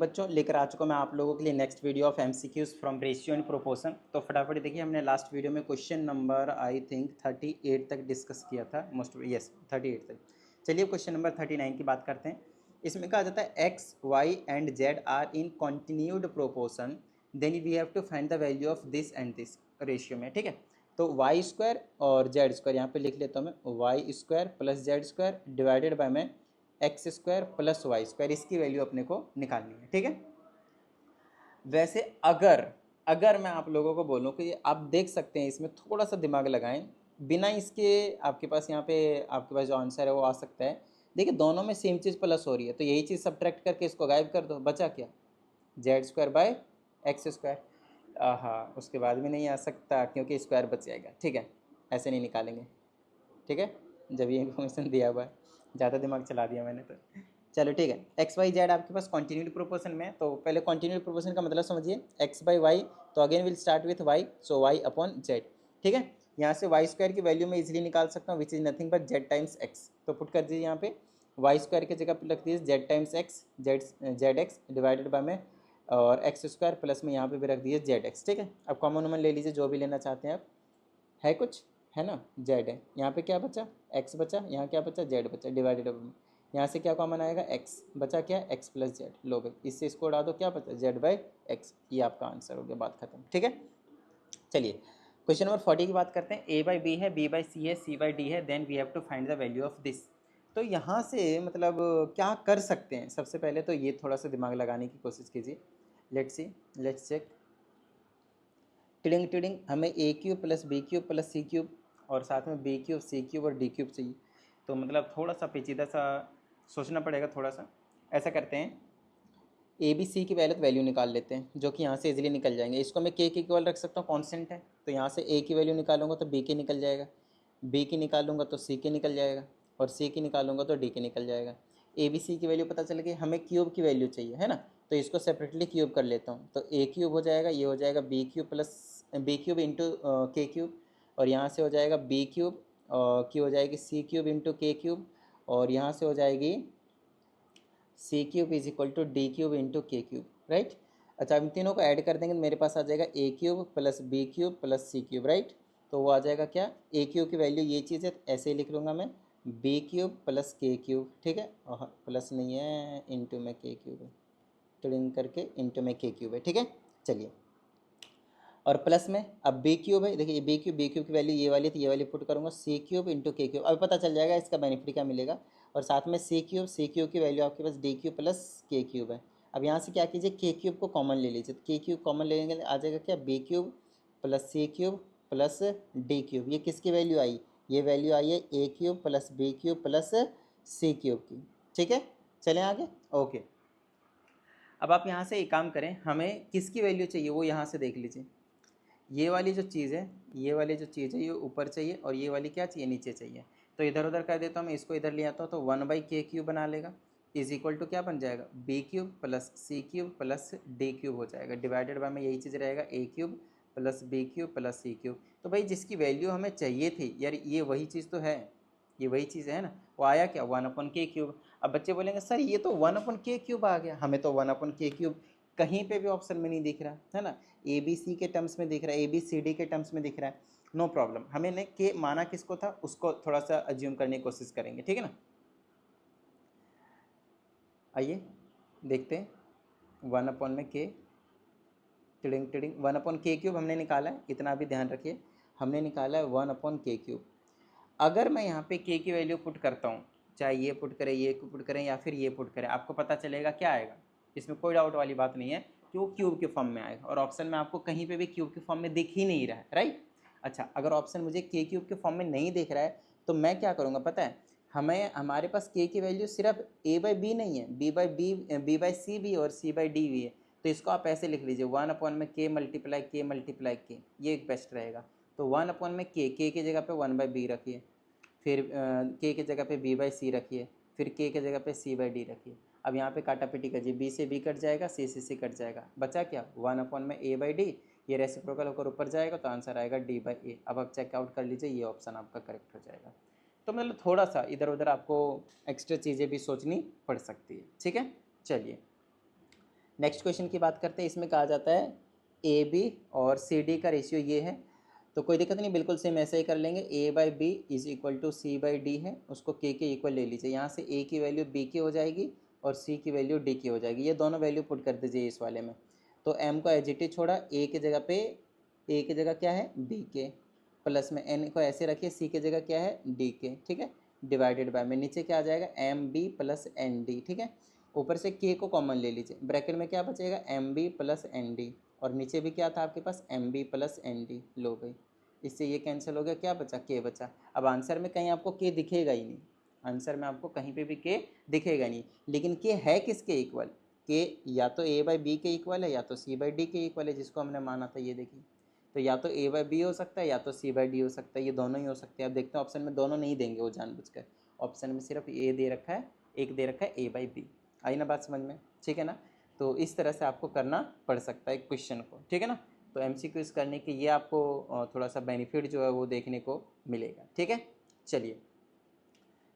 बच्चों, लेकर आ चुका मैं आप लोगों के लिए next video of MCQs from ratio and proportion. तो फटाफट देखिए, हमने लास्ट वीडियो में क्वेश्चन नंबर आई थिंक 38 तक डिस्कस किया था, मोस्ट यस 38 तक। चलिए क्वेश्चन नंबर 39 की बात करते हैं। इसमें कहा जाता है x y and z are in continued proportion, then we have to find the value of this and this ratio में। ठीक है, तो वाई स्क्वायर और जेड स्क्वायर यहाँ पे लिख लेता हूँ मैं, y square plus z square divided by में x square plus y square, इसकी वैल्यू अपने को निकालनी है। ठीक है, वैसे अगर अगर मैं आप लोगों को बोलूँ कि आप देख सकते हैं, इसमें थोड़ा सा दिमाग लगाएं, बिना इसके आपके पास यहाँ पे आपके पास जो आंसर है वो आ सकता है। देखिए दोनों में सेम चीज़ प्लस हो रही है, तो यही चीज़ सब्ट्रैक्ट करके इसको गायब कर दो, बचा क्या, Z square by x square. हाँ, उसके बाद भी नहीं आ सकता क्योंकि स्क्वायर बच जाएगा। ठीक है, ऐसे नहीं निकालेंगे। ठीक है, जब ये इन्फॉर्मेशन दिया हुआ है, ज़्यादा दिमाग चला दिया मैंने तो। चलो ठीक है, एक्स वाई जेड आपके पास कॉन्टिन्यूड प्रोपोर्शन में है, तो पहले कॉन्टिन्यूड प्रोपोर्शन का मतलब समझिए, एक्स बाई वाई, तो again will start with y, so y upon z. ठीक है, यहाँ से वाई स्क्वायर की वैल्यू मैं इजीली निकाल सकता हूँ, which is nothing but z times x. तो पुट कर दीजिए यहाँ पे वाई स्क्वायर की जगह पर रख दीजिए Z times x, Z x divided by में और एक्स स्क्वायर प्लस में यहाँ पे भी रख दीजिए जेड एक्स। ठीक है, अब कॉमन वॉमन ले लीजिए जो भी लेना चाहते हैं आप, है कुछ, है ना, जेड है, यहाँ पे क्या बचा, एक्स बचा, यहाँ क्या बचा, जेड बचा डिवाइडेड, यहाँ से क्या कॉमन आएगा, एक्स बचा, क्या एक्स प्लस जेड, लो भाई इससे इसको उड़ा दो, क्या बचा, जेड बाई एक्स। ये आपका आंसर हो गया, बात खत्म। ठीक है, चलिए क्वेश्चन नंबर 40 की बात करते हैं। ए बाई बी है, बी बाई सी है, सी बाई डी है, then we have to find the value of this. तो यहाँ से मतलब क्या कर सकते हैं, सबसे पहले तो ये थोड़ा सा दिमाग लगाने की कोशिश कीजिए। Let's see, let's check. टिडिंग टिडिंग, हमें a cube plus b cube plus c cube और साथ में बी क्यूब सी क्यूब और डी क्यूब चाहिए। तो मतलब थोड़ा सा पेचीदा सा सोचना पड़ेगा थोड़ा सा। ऐसा करते हैं, ए बी सी की पहले वैल्यू निकाल लेते हैं, जो कि यहाँ से इजीली निकल जाएंगे। इसको मैं के इक्वल रख सकता हूँ, कांस्टेंट है, तो यहाँ से ए की वैल्यू निकालूंगा तो बी के निकल जाएगा, बी की निकालूंगा तो सी के निकल जाएगा, और सी की निकालूंगा तो डी के निकल जाएगा। ए बी सी की वैल्यू पता चल गई, हमें क्यूब की वैल्यू चाहिए, है ना, तो इसको सेपरेटली क्यूब कर लेता हूँ। तो ए क्यूब हो जाएगा, ये हो जाएगा b cube plus b cube into k cube, और यहाँ से हो जाएगा बी क्यूब की हो जाएगी c cube into k cube, और यहाँ से हो जाएगी c cube is equal to d cube into k cube, right. अच्छा, इन तीनों को ऐड कर देंगे, मेरे पास आ जाएगा a cube plus b cube plus c cube, right. तो वो आ जाएगा क्या, ए क्यूब की वैल्यू ये चीज़ है, ऐसे ही लिख लूँगा मैं, बी क्यूब प्लस के क्यूब। ठीक है, और प्लस नहीं है, इंटू में के क्यूब है, ट्रिंग करके इंटू में के क्यूब है। ठीक है, चलिए, और प्लस में अब बी क्यूब है, देखिए बी क्यूब की वैल्यू ये वाली थी, ये वाली पुट करूँगा, सी क्यूब इंटू के क्यूब। अब पता चल जाएगा इसका बेनिफिट क्या मिलेगा। और साथ में सी क्यूब की वैल्यू आपके पास डी क्यूब प्लस के क्यूब है। अब यहाँ से क्या कीजिए, के क्यूब को कॉमन ले लीजिए, के क्यूब कॉमन ले लेंगे, आ जाएगा क्या, b cube plus c cube plus d cube. ये किसकी वैल्यू आई, ये वैल्यू आई है a cube plus b cube plus c cube की। ठीक है, चलें आगे, ओके। अब आप यहाँ से एक काम करें, हमें किसकी वैल्यू चाहिए वो यहाँ से देख लीजिए। ये वाली जो चीज़ है, ये वाली जो चीज़ है ये ऊपर चाहिए, और ये वाली क्या चाहिए, नीचे चाहिए। तो इधर उधर कर देता हूँ मैं, इसको इधर ले आता हूँ, तो 1/k³ बना लेगा, इज इक्वल टू क्या बन जाएगा, b cube plus c cube plus d cube हो जाएगा, डिवाइडेड बाय में यही चीज़ रहेगा, a cube plus b cube plus c cube. तो भाई जिसकी वैल्यू हमें चाहिए थी यार, ये वही चीज़ तो है, ये वही चीज़ है ना, वो आया क्या, 1/k³। अब बच्चे बोलेंगे सर ये तो 1/k³ आ गया, हमें तो 1/k³ कहीं पे भी ऑप्शन में नहीं दिख रहा है ना, ए बी सी के टर्म्स में दिख रहा है, ए बी सी डी के टर्म्स में दिख रहा है। नो प्रॉब्लम, हमें ने के माना किसको था उसको थोड़ा सा अज्यूम करने की कोशिश करेंगे। ठीक है ना, आइए देखते हैं, 1/के टिडिंग टिडिंग 1/k³ हमने निकाला है, इतना भी ध्यान रखिए, हमने निकाला है 1/k³। अगर मैं यहाँ पे के की वैल्यू पुट करता हूँ, चाहे ये पुट करें, ये पुट करें या फिर ये पुट करें, आपको पता चलेगा क्या आएगा, इसमें कोई डाउट वाली बात नहीं है कि वो क्यूब के फॉर्म में आएगा, और ऑप्शन में आपको कहीं पे भी क्यूब के फॉर्म में दिख ही नहीं रहा है, राइट। अच्छा, अगर ऑप्शन मुझे के क्यूब के फॉर्म में नहीं दिख रहा है तो मैं क्या करूँगा पता है, हमारे पास के की वैल्यू सिर्फ ए बाई बी नहीं है, बी बाई सी भी और सी बाई डी भी है। तो इसको आप ऐसे लिख लीजिए, 1/k के, ये एक बेस्ट रहेगा। तो 1/k की जगह पे 1/b रखिए, फिर के की जगह पे b बाई सी रखिए, फिर के की जगह पे c बाई डी रखिए। अब यहाँ पे काटा पिटी कीजिए, b से b कट जाएगा, c से c कट जाएगा, बचा क्या, 1/a/d, ये रेसिप्रोकल होकर ऊपर जाएगा तो आंसर आएगा d/a। अब आप चेकआउट कर लीजिए, ये ऑप्शन आपका करेक्ट हो जाएगा। तो मतलब थोड़ा सा इधर उधर आपको एक्स्ट्रा चीज़ें भी सोचनी पड़ सकती है। ठीक है, चलिए नेक्स्ट क्वेश्चन की बात करते हैं। इसमें कहा जाता है ए बी और सी डी का रेशियो ये है, तो कोई दिक्कत नहीं, बिल्कुल सेम ऐसे ही कर लेंगे। A by b is equal to c by d है, उसको के इक्वल ले लीजिए। यहाँ से ए की वैल्यू बी की हो जाएगी और सी की वैल्यू डी की हो जाएगी। ये दोनों वैल्यू पुट कर दीजिए इस वाले में। तो एम को एज इट इज छोड़ा, ए की जगह पे ए की जगह क्या है बी के, प्लस में एन को ऐसे रखिए, सी की जगह क्या है डी के, ठीक है, डिवाइडेड बाय में नीचे क्या आ जाएगा m b plus n d, ठीक है। ऊपर से के को कॉमन ले लीजिए, ब्रैकेट में क्या बचेगा m b plus n d, और नीचे भी क्या था आपके पास m b plus n d. लो भाई, इससे ये कैंसिल हो गया, क्या बचा के बचा। अब आंसर में कहीं आपको के दिखेगा ही नहीं, आंसर में आपको कहीं पे भी के दिखेगा नहीं, लेकिन के है किसके इक्वल, के या तो ए बाई बी के इक्वल है या तो सी बाई डी के इक्वल है, जिसको हमने माना था। ये देखिए, तो या तो ए बाई बी हो सकता है या तो सी बाई डी हो सकता है, ये दोनों ही हो सकते हैं। अब देखते हैं ऑप्शन में दोनों नहीं देंगे वो जानबूझकर, ऑप्शन में सिर्फ ए दे रखा है, एक दे रखा है ए बाई बी। आई ना बात समझ में, ठीक है ना। तो इस तरह से आपको करना पड़ सकता है क्वेश्चन को, ठीक है ना। तो एमसीक्यूज करने के ये आपको थोड़ा सा बेनिफिट जो है वो देखने को मिलेगा, ठीक है। चलिए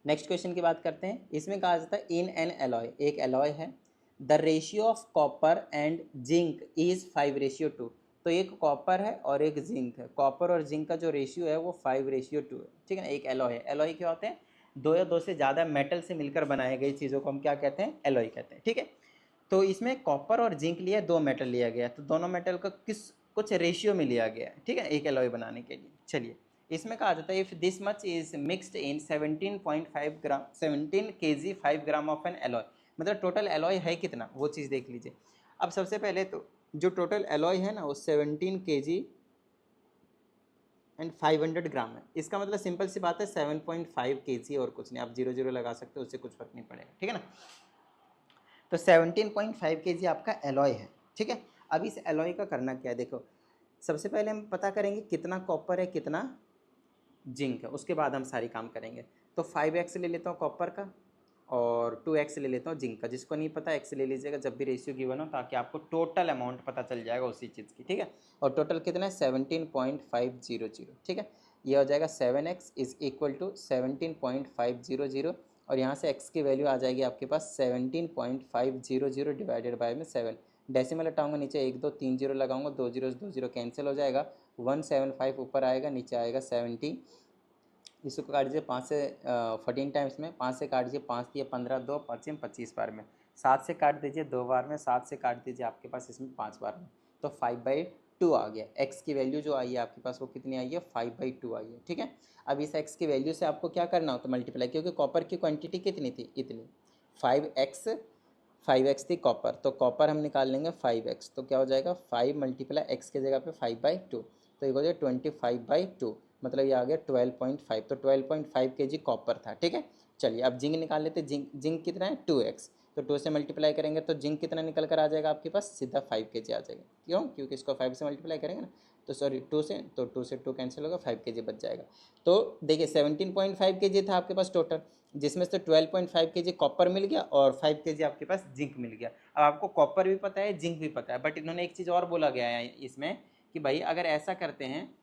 नेक्स्ट क्वेश्चन की बात करते हैं। इसमें कहा जाता है इन एन एलॉय, एक एलॉय है, the ratio of copper and zinc is 5:2। तो एक कॉपर है और एक जिंक है, कॉपर और जिंक का जो रेशियो है वो 5:2 है, ठीक है ना। एक एलॉय है, एलॉय क्या होते हैं, दो या दो से ज़्यादा मेटल से मिलकर बनाई गई चीज़ों को हम क्या कहते हैं, एलॉय कहते हैं, ठीक है। तो इसमें कॉपर और जिंक लिया, दो मेटल लिया गया, तो दोनों मेटल का किस कुछ रेशियो में लिया गया है, ठीक है, एक एलॉय बनाने के लिए। चलिए इसमें कहा जाता है if this much is mixed in 17.5 gram 17 kg 5 gram of N alloy, मतलब टोटल एलॉय है कितना वो चीज़ देख लीजिए। अब सबसे पहले तो जो टोटल एलॉय है ना वो 17 kg एंड 500 ग्राम है। इसका मतलब सिंपल सी बात है 7.5 kg और कुछ नहीं, आप 0 लगा सकते हो, उससे कुछ फर्क नहीं पड़ेगा, ठीक है ना। तो 17.5 kg आपका एलॉय है, ठीक है। अब इस एलॉय का करना क्या है, देखो सबसे पहले हम पता करेंगे कितना कॉपर है कितना जिंक है, उसके बाद हम सारी काम करेंगे। तो 5x ले लेता हूँ कॉपर का और 2x ले लेता हूँ जिंक का। जिसको नहीं पता x ले लीजिएगा जब भी रेशियो गिवन हो, ताकि आपको टोटल अमाउंट पता चल जाएगा उसी चीज़ की, ठीक है। और टोटल कितना है 17.500, ठीक है। ये हो जाएगा 7x इज इक्वल टू 17.500, और यहाँ से x की वैल्यू आ जाएगी आपके पास 17.500 डिवाइडेड बाय में 7। डेसिमल हटाऊंगा, नीचे 1 2 3 0 लगाऊंगा, 2 0 कैंसिल हो जाएगा, 175 ऊपर आएगा, नीचे आएगा 70। इसको काट दीजिए 5 से 14 टाइम्स में, 5 से काट दीजिए, 5 दिए 15, 2 5 25 बार में, 7 से काट दीजिए 2 बार में, 7 से काट दीजिए आपके पास इसमें 5 बार में, तो 5/2 आ गया। x की वैल्यू जो आई है आपके पास वो कितनी आई है 5/2 आई है, ठीक है। अब इस x की वैल्यू से आपको क्या करना हो तो मल्टीप्लाई, क्योंकि कॉपर की क्वांटिटी कितनी थी इतनी, 5x थी कॉपर, तो कॉपर हम निकाल लेंगे 5x, तो क्या हो जाएगा 5 × x की जगह पे 5/2, तो ये हो जाएगा 25/2, मतलब ये आ गया 12.5। तो 12.5 kg कॉपर था, ठीक है। चलिए अब जिंक निकाल लेते, जिंक कितना है 2x, तो 2 से मल्टीप्लाई करेंगे तो जिंक कितना निकल कर आ जाएगा आपके पास, सीधा 5 kg आ जाएगा। क्यों, क्योंकि इसको 5 से मल्टीप्लाई करेंगे ना, तो सॉरी 2 से, तो 2 से 2 कैंसिल होगा, 5 kg बच जाएगा। तो देखिए 17.5 kg था आपके पास टोटल, जिसमें से 12.5 kg कॉपर मिल गया और 5 kg आपके पास जिंक मिल गया। अब आपको कॉपर भी पता है जिंक भी पता है, बट इन्होंने एक चीज़ और बोला गया है इसमें कि भाई अगर ऐसा करते हैं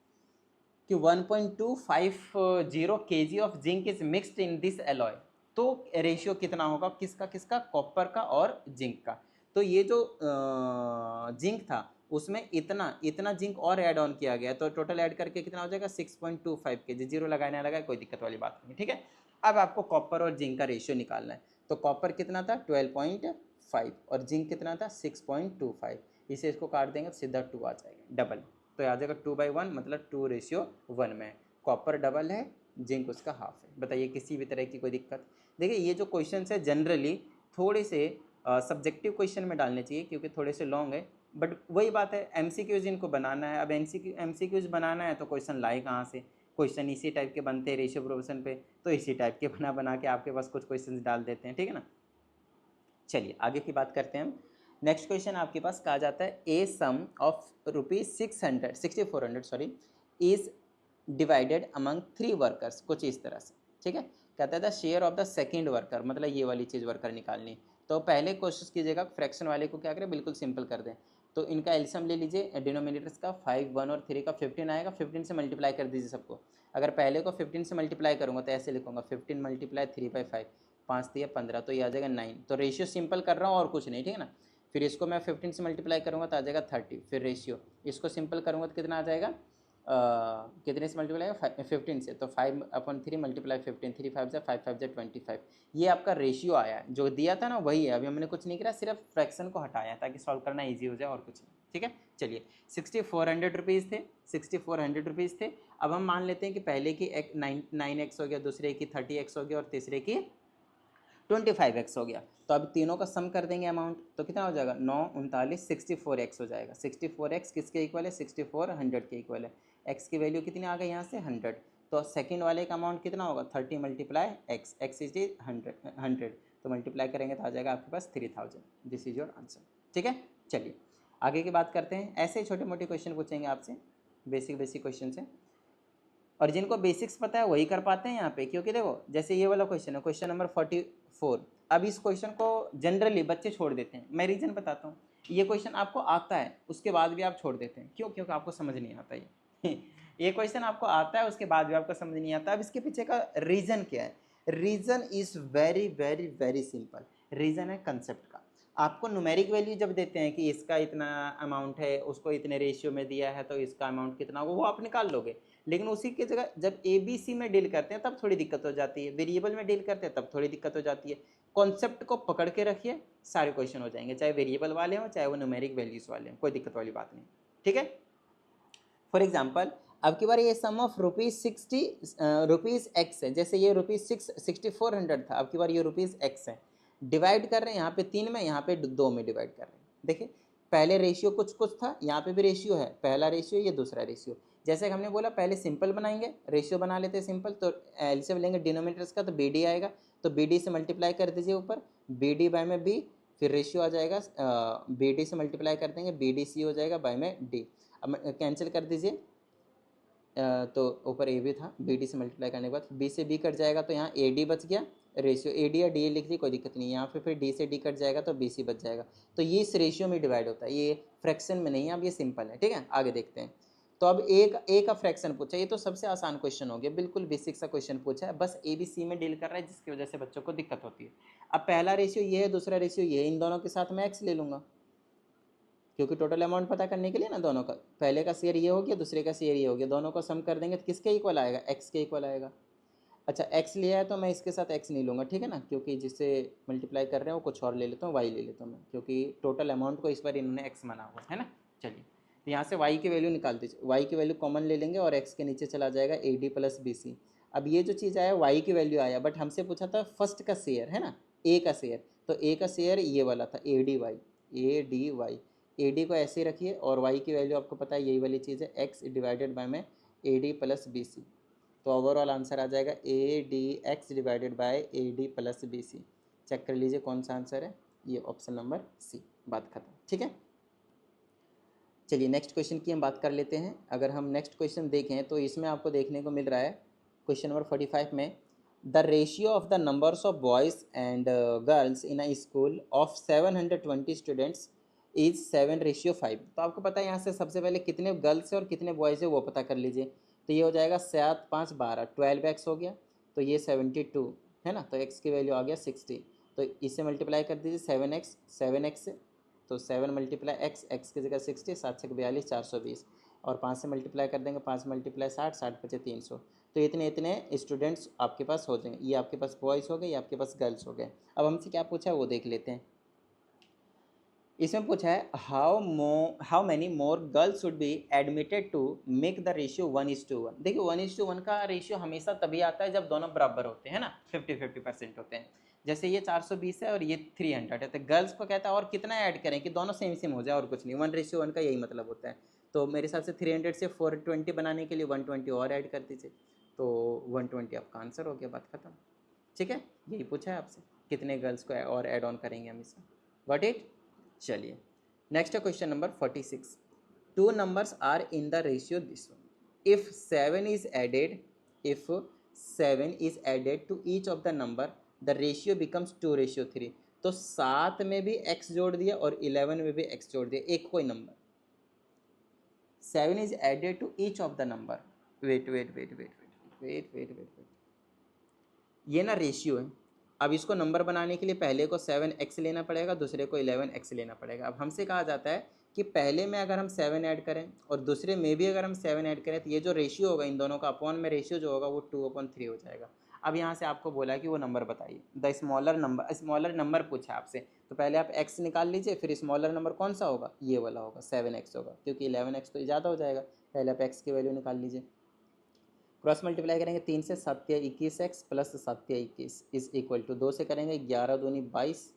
कि 1.250 kg of zinc is mixed in this alloy, तो रेशियो कितना होगा, किसका किसका, कॉपर का और जिंक का। तो ये जो जिंक था उसमें इतना जिंक और ऐड ऑन किया गया, तो टोटल ऐड करके कितना हो जाएगा 6.25 kg। 0 लगाने लगा कोई दिक्कत वाली बात नहीं, ठीक है। अब आपको कॉपर और जिंक का रेशियो निकालना है, तो कॉपर कितना था 12.5 और जिंक कितना था 6.25, इसे इसको काट देंगे तो सीधा 2 आ जाएगा, डबल, तो आ जाएगा 2/1, मतलब 2:1 में। कॉपर डबल है, जिंक उसका हाफ है। बताइए किसी भी तरह की कोई दिक्कत। देखिए ये जो क्वेश्चन है जनरली थोड़े से सब्जेक्टिव क्वेश्चन में डालने चाहिए, क्योंकि थोड़े से लॉन्ग है, बट वही बात है एमसीक्यूज इनको बनाना है। अब एमसीक्यूज बनाना है तो क्वेश्चन लाए कहाँ से, क्वेश्चन इसी टाइप के बनते हैं रेशियो प्रोपोर्शन पे, तो इसी टाइप के बना के आपके पास कुछ क्वेश्चन डाल देते हैं, ठीक है ना। चलिए आगे की बात करते हैं हम। नेक्स्ट क्वेश्चन आपके पास कहा जाता है a sum of ₹6400 sorry is divided among 3 workers, कुछ इस तरह से, ठीक है। कहता है the share of the second worker, मतलब ये वाली चीज़ वर्कर निकालनी। तो पहले कोशिश कीजिएगा फ्रैक्शन वाले को क्या करें, बिल्कुल सिंपल कर दें। तो इनका एलसीएम ले लीजिए, डिनोमिनेटर्स का 5, 1 और 3 का 15 आएगा, 15 से मल्टीप्लाई कर दीजिए सबको। अगर पहले को 15 से मल्टीप्लाई करूँगा तो ऐसे लिखूंगा 15 × 3/5, 5 दिया 15, तो ये आ जाएगा 9। तो रेशियो सिंपल कर रहा हूँ और कुछ नहीं, ठीक है ना। फिर इसको मैं 15 से मल्टीप्लाई करूँगा तो आ जाएगा 30, फिर रेशियो इसको सिंपल करूँगा तो कितना आ जाएगा, कितने से मल्टीप्लाई 15 से, तो 5/3 मल्टीप्लाई 15, 3 5 से 5 5 से 25, ये आपका रेशियो आया है। जो दिया था ना वही है, अभी हमने कुछ नहीं किया, सिर्फ फ्रैक्शन को हटाया ताकि सॉल्व करना ईजी हो जाए और कुछ नहीं, ठीक है। चलिए 6400 रुपीज़ थे, 6400 रुपीज़ थे। अब हम मान लेते हैं कि पहले की 9x हो गया, दूसरे की 30x हो गया और तीसरे की 25x हो गया। तो अब तीनों का सम कर देंगे अमाउंट, तो कितना हो जाएगा 9 39 64x हो जाएगा। 64x किसके इक्वल है, 6400 के इक्वल है। x की वैल्यू कितनी आ गई यहाँ से 100, तो सेकंड वाले का अमाउंट कितना होगा 30 मल्टीप्लाई x, x इज 100, तो मल्टीप्लाई करेंगे तो आ जाएगा आपके पास 3000। दिस इज योर आंसर, ठीक है। चलिए आगे की बात करते हैं। ऐसे छोटे मोटे क्वेश्चन पूछेंगे आपसे, बेसिक क्वेश्चन से, और जिनको बेसिक्स पता है वही कर पाते हैं यहाँ पे, क्योंकि देखो जैसे ये वाला क्वेश्चन है, क्वेश्चन नंबर 44। अब इस क्वेश्चन को जनरली बच्चे छोड़ देते हैं, मैं रीज़न बताता हूँ। ये क्वेश्चन आपको आता है उसके बाद भी आप छोड़ देते हैं, क्यों, क्योंकि आपको समझ नहीं आता ये ये क्वेश्चन आपको आता है उसके बाद भी आपको समझ नहीं आता। अब इसके पीछे का रीज़न क्या है, reason is very very very simple. Reason है कंसेप्ट का। आपको न्यूमेरिक वैल्यू जब देते हैं कि इसका इतना अमाउंट है, उसको इतने रेशियो में दिया है, तो इसका अमाउंट कितना होगा वो आप निकाल लोगे। लेकिन उसी की जगह जब ABC में डील करते हैं तब थोड़ी दिक्कत हो जाती है, वेरिएबल में डील करते हैं तब थोड़ी दिक्कत हो जाती है। कॉन्सेप्ट को पकड़ के रखिए, सारे क्वेश्चन हो जाएंगे, चाहे वेरिएबल वाले हों चाहे वो न्यूमेरिक वैल्यूज वाले हों, कोई दिक्कत वाली बात नहीं, ठीक है। फॉर एग्जाम्पल अब की बार ये सम ऑफ ₹60 ₹x है, जैसे ये ₹6400 था, अब की बार ये ₹x है। डिवाइड कर रहे हैं यहाँ पे 3 में, यहाँ पे 2 में डिवाइड कर रहे हैं। देखिए पहले रेशियो कुछ था, यहाँ पे भी रेशियो है, पहला रेशियो ये दूसरा रेशियो। जैसे हमने बोला पहले सिंपल बनाएंगे, रेशियो बना लेते हैं सिंपल, तो एलसीएम लेंगे डिनोमिनेटर्स का, तो BD आएगा, तो BD से मल्टीप्लाई कर दीजिए ऊपर, BD बाय में B, फिर रेशियो आ जाएगा, BD से मल्टीप्लाई कर देंगे, BDC हो जाएगा बाय में D। अब कैंसिल कर दीजिए, तो ऊपर AB था, BD से मल्टीप्लाई करने के बाद B से B कट जाएगा, तो यहाँ AD बच गया, रेशियो AD या DA लिख दी कोई दिक्कत नहीं, यहाँ पे फिर D से D कट जाएगा तो BC बच जाएगा। तो ये इस रेशियो में डिवाइड होता है, ये फ्रैक्शन में नहीं है, अब ये सिंपल है, ठीक है। आगे देखते हैं। तो अब ए का फ्रैक्शन पूछा, ये तो सबसे आसान क्वेश्चन हो गया, बिल्कुल बेसिक सा क्वेश्चन पूछा है, बस ABC में डील कर रहा है, जिसकी वजह से बच्चों को दिक्कत होती है। अब पहला रेशियो ये है, दूसरा रेशियो ये है, इन दोनों के साथ मैं x ले लूँगा, क्योंकि टोटल अमाउंट पता करने के लिए ना, दोनों का पहले का शेयर ये हो गया, दूसरे का शेयर ये हो गया, दोनों को सम कर देंगे तो किसके इक्वल आएगा, x के इक्वल आएगा। अच्छा x लिया है तो मैं इसके साथ x नहीं लूँगा, ठीक है ना, क्योंकि जिससे मल्टीप्लाई कर रहे हैं वो कुछ और ले लेता हूँ, y ले लेता हूँ मैं, क्योंकि टोटल अमाउंट को इस बार इन्होंने x माना हुआ है ना। चलिए तो यहाँ से y की वैल्यू निकाल दीजिए, y की वैल्यू कॉमन ले लेंगे और x के नीचे चला जाएगा AD प्लस BC। अब ये जो चीज़ आया y की वैल्यू आया, बट हमसे पूछा था फर्स्ट का शेयर है ना, a का शेयर, तो a का शेयर ये वाला था ADY, AD को ऐसे ही रखिए, और y की वैल्यू आपको पता है यही वाली चीज़ है, x डिवाइडेड बाय में AD प्लस BC। तो ओवरऑल आंसर आ जाएगा ADX divided by AD plus BC। Check कर लीजिए कौन सा आंसर है, ये ऑप्शन नंबर C, बात खत्म, ठीक है। चलिए नेक्स्ट क्वेश्चन की हम बात कर लेते हैं। अगर हम नेक्स्ट क्वेश्चन देखें तो इसमें आपको देखने को मिल रहा है क्वेश्चन नंबर 45 में, the ratio of the numbers of boys and girls in a school of 720 students is 7:5। तो आपको पता है यहाँ से सबसे पहले कितने गर्ल्स है और कितने बॉयज़ है वो पता कर लीजिए। तो ये हो जाएगा 7 5 12, 12x हो गया, तो ये 72 है ना, तो x की वैल्यू आ गया 60, तो इससे मल्टीप्लाई कर दीजिए 7x से, तो 7 मल्टीप्लाई x की जगह 60, 7 से 42 420, और 5 से मल्टीप्लाई कर देंगे, 5 मल्टीप्लाई 60, 60 बचे 300। तो इतने स्टूडेंट्स आपके पास हो जाएंगे, ये आपके पास बॉयज़ हो गए, ये आपके पास गर्ल्स हो गए। अब हमसे क्या पूछा है वो देख लेते हैं। इसमें पूछा है how many more girls should be admitted to make the ratio 1:1। देखिए 1:1 का रेशियो हमेशा तभी आता है जब दोनों बराबर होते हैं ना, 50-50% होते हैं। जैसे ये 420 है और ये 300 है, तो गर्ल्स को कहता है और कितना ऐड करें कि दोनों सेम सेम हो जाए और कुछ नहीं, 1:1 का यही मतलब होता है। तो मेरे हिसाब से 300 से 420 बनाने के लिए 120 और ऐड कर दीजिए, तो 120 आपका आंसर हो गया, बात खत्म, ठीक है। यही पूछा है आपसे, कितने गर्ल्स को और ऐड ऑन करेंगे हम इसमें, गॉट इट। चलिए next question number 46। Two numbers are in the ratio this one, if 7 is added to each of the number the ratio becomes 2:3। तो 7 में भी x जोड़ दिया और 11 में भी x जोड़ दिया, एक कोई number, 7 is added to each of the number, wait, ये ना रेशियो है, अब इसको नंबर बनाने के लिए पहले को 7x लेना पड़ेगा, दूसरे को 11x लेना पड़ेगा। अब हमसे कहा जाता है कि पहले में अगर हम 7 ऐड करें और दूसरे में भी अगर हम 7 ऐड करें तो ये जो रेशियो होगा इन दोनों का अपॉन में रेशियो जो होगा वो 2/3 हो जाएगा। अब यहाँ से आपको बोला कि वो नंबर बताइए, द स्मॉलर नंबर पूछा आपसे, तो पहले आप x निकाल लीजिए, फिर स्मॉलर नंबर कौन सा होगा, ये वाला होगा, 7x होगा, क्योंकि 11x तो ज़्यादा हो जाएगा। पहले आप x की वैल्यू निकाल लीजिए, क्रॉस मल्टीप्लाई करेंगे 3 से 7 या 21x प्लस 7 या 21 इज इक्वल टू 2 से करेंगे 11 दूनी 22,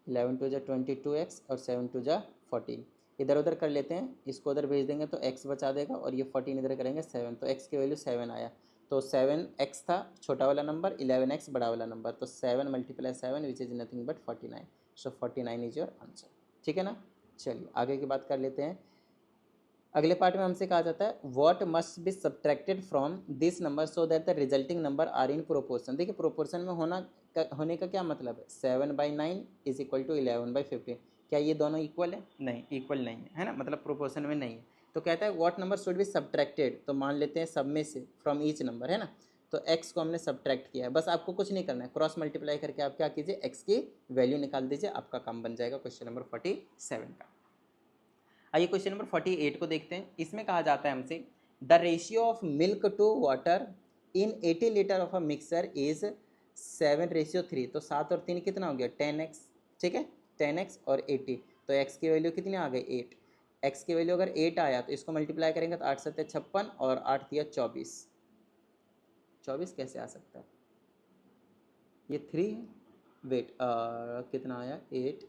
11 टू जा 22x और 7 टू जा 14। इधर उधर कर लेते हैं, इसको उधर भेज देंगे तो x बचा देगा और ये 14 इधर करेंगे 7, तो x की वैल्यू 7 आया। तो 7x था छोटा वाला नंबर, 11x बड़ा वाला नंबर, तो 7 × 7 which is nothing but 49। So 49 is your answer. ठीक है ना। चलिए आगे की बात कर लेते हैं। अगले पार्ट में हमसे कहा जाता है what must be subtracted from this number so that the resulting number are in proportion. देखिए प्रोपोर्शन में होने का क्या मतलब है, 7/9 इज इक्वल टू 11/15। क्या ये दोनों इक्वल है, नहीं इक्वल नहीं है ना, मतलब प्रोपोर्शन में नहीं है। तो कहता है what number should be subtracted, तो मान लेते हैं सब में से फ्रॉम ईच नंबर, है ना, तो x को हमने सब्ट्रैक्ट किया है। बस आपको कुछ नहीं करना है, क्रॉस मल्टीप्लाई करके आप क्या कीजिए, x की वैल्यू निकाल दीजिए, आपका काम बन जाएगा क्वेश्चन नंबर 47 का। आइए क्वेश्चन नंबर 48 को देखते हैं। इसमें कहा जाता है हमसे the ratio of milk to water in 80 litre of a mixer is 7:3। तो 7 और 3 कितना हो गया, 10x। ठीक है, 10x और 80, तो x की वैल्यू कितनी आ गई, 8। x की वैल्यू अगर 8 आया तो इसको मल्टीप्लाई करेंगे तो 8 7 56 और 8 दिया 24। 24 कैसे आ सकता है, ये 3 है, वेट कितना आया 8,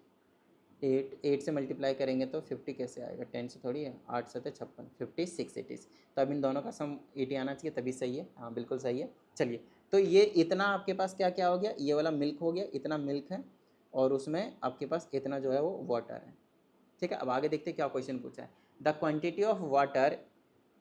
8 से मल्टीप्लाई करेंगे तो 50 कैसे आएगा, 10 से थोड़ी है, 8 7 56, 56 इट इज़। तो अब इन दोनों का सम 80 आना चाहिए तभी सही है, हाँ बिल्कुल सही है। चलिए तो ये इतना आपके पास क्या क्या हो गया, ये वाला मिल्क हो गया, इतना मिल्क है और उसमें आपके पास इतना जो है वो वाटर है। ठीक है, अब आगे देखते हैं क्या क्वेश्चन पूछा है। The quantity of water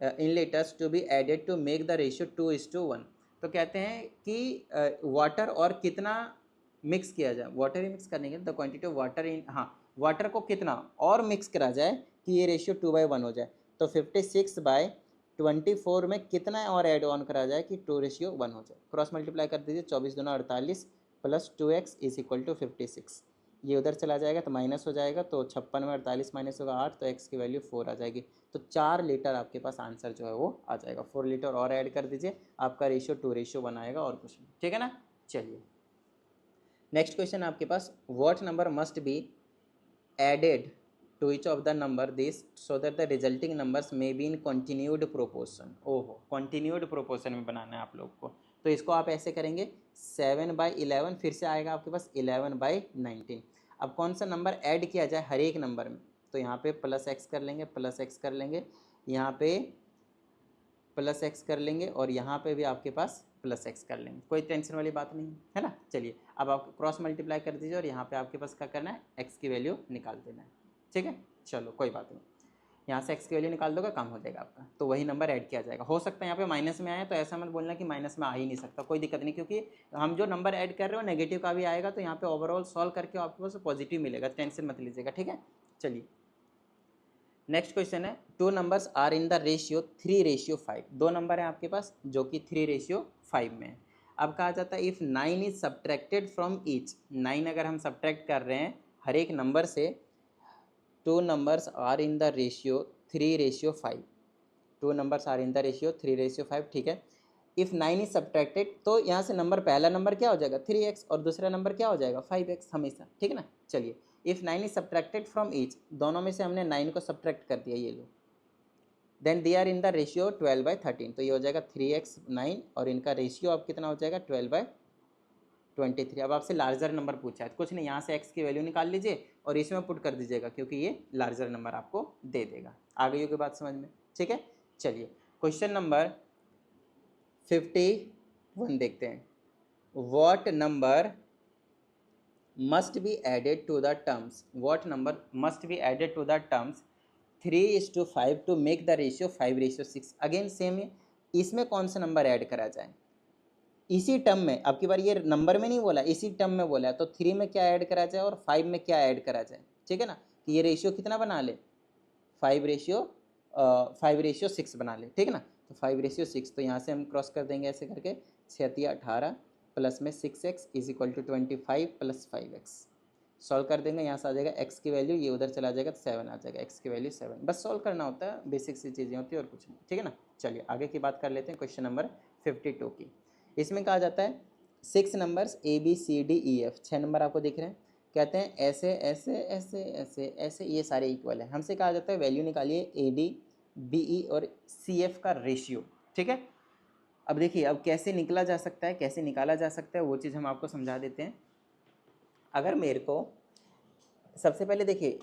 in litres to be added to make the ratio 2:1। तो कहते हैं कि वाटर और कितना मिक्स किया जाए, वाटर ही मिक्स करने के, द क्वांटिटी ऑफ वाटर इन, हाँ वाटर को कितना और मिक्स करा जाए कि ये रेशियो 2/1 हो जाए। तो 56/24 में कितना और ऐड ऑन करा जाए कि 2:1 हो जाए। क्रॉस मल्टीप्लाई कर दीजिए, 24 दूना 48 plus 2x is equal to 56। ये उधर चला जाएगा तो माइनस हो जाएगा, तो 56 में 48 माइनस होगा 8, तो x की वैल्यू 4 आ जाएगी। तो 4 लीटर आपके पास आंसर जो है वो आ जाएगा। 4 लीटर और ऐड कर दीजिए, आपका रेशियो 2:1 आएगा और कुछ नहीं। ठीक है ना। चलिए नेक्स्ट क्वेश्चन आपके पास, what number must be added to each of the number this so that the resulting numbers may be in continued proportion. ओहो, कंटिन्यूड प्रोपोर्शन में बनाना है आप लोग को, तो इसको आप ऐसे करेंगे 7/11, फिर से आएगा आपके पास 11/19। अब कौन सा नंबर ऐड किया जाए हर एक नंबर में, तो यहाँ पे प्लस एक्स कर लेंगे, प्लस एक्स कर लेंगे, यहाँ पे प्लस एक्स कर लेंगे और यहाँ पे भी आपके पास प्लस एक्स कर लेंगे, कोई टेंशन वाली बात नहीं है ना। चलिए अब आप क्रॉस मल्टीप्लाई कर दीजिए और यहाँ पे आपके पास क्या करना है, एक्स की वैल्यू निकाल देना है। ठीक है, चलो कोई बात नहीं, यहाँ से एक्स की वैल्यू निकाल दोगे काम हो जाएगा आपका, तो वही नंबर ऐड किया जाएगा। हो सकता है यहाँ पे माइनस में आए, तो ऐसा मत बोलना कि माइनस में आ ही नहीं सकता, कोई दिक्कत नहीं, क्योंकि हम जो नंबर ऐड कर रहे हो नेगेटिव का भी आएगा, तो यहाँ पे ओवरऑल सॉल्व करके आपके पास पॉजिटिव मिलेगा, टेंशन मत लीजिएगा। ठीक है, चलिए नेक्स्ट क्वेश्चन है, 2 numbers are in the ratio 3:5। 2 number है आपके पास जो कि 3:5 में है। अब कहा जाता है if 9 is subtracted from each, 9 अगर हम सब्ट्रैक्ट कर रहे हैं हर एक नंबर से, 2 numbers are in the ratio 3:5। 2 numbers are in the ratio 3:5। ठीक है, इफ़ 9 इज सब्ट्रैक्टेड, तो यहाँ से नंबर पहला नंबर क्या हो जाएगा 3x और दूसरा नंबर क्या हो जाएगा 5x हमेशा। ठीक है ना। चलिए if 9 is subtracted from each, दोनों में से हमने 9 को सब्ट्रैक्ट कर दिया, ये लो, then they are in the ratio 12/13। तो ये हो जाएगा 3x 9 और इनका रेशियो अब कितना हो जाएगा 12/23। अब आपसे लार्जर नंबर पूछा है, कुछ नहीं, यहाँ से x की वैल्यू निकाल लीजिए और इसमें पुट कर दीजिएगा, क्योंकि ये लार्जर नंबर आपको दे देगा। आ गई होगी बात समझ में। ठीक है, चलिए क्वेश्चन नंबर 51 देखते हैं। What number must be added to the terms, what number must be added to the terms 3:5 to make the ratio 5:6। Again same है, इसमें कौन सा नंबर ऐड करा जाए, इसी टर्म में, अब की बार ये नंबर में नहीं बोला, इसी टर्म में बोला है, तो 3 में क्या ऐड करा जाए और 5 में क्या ऐड करा जाए। ठीक है ना, कि ये रेशियो कितना बना ले, 5:6 बना ले। ठीक है ना, तो 5:6, तो यहाँ से हम क्रॉस कर देंगे ऐसे करके, 6 × 18 प्लस में 6x is equal to 25 plus 5x। Solve कर देंगे, यहाँ से आ जाएगा x की वैल्यू, ये उधर चला जाएगा तो 7 आ जाएगा, x की वैल्यू 7। बस सॉल्व करना होता है, बेसिक सी चीज़ें होती है और कुछ नहीं, ठीक है ना। चलिए आगे की बात कर लेते हैं, क्वेश्चन नंबर 52 की। इसमें कहा जाता है 6 नंबर्स ABCDEF, 6 नंबर आपको दिख रहे हैं, कहते हैं ऐसे ऐसे ऐसे ऐसे ऐसे ये सारे इक्वल है। हमसे कहा जाता है वैल्यू निकालिए AD BE और CF का रेशियो, ठीक है। अब देखिए अब कैसे निकला जा सकता है, कैसे निकाला जा सकता है वो चीज़ हम आपको समझा देते हैं। अगर मेरे को सबसे पहले देखिए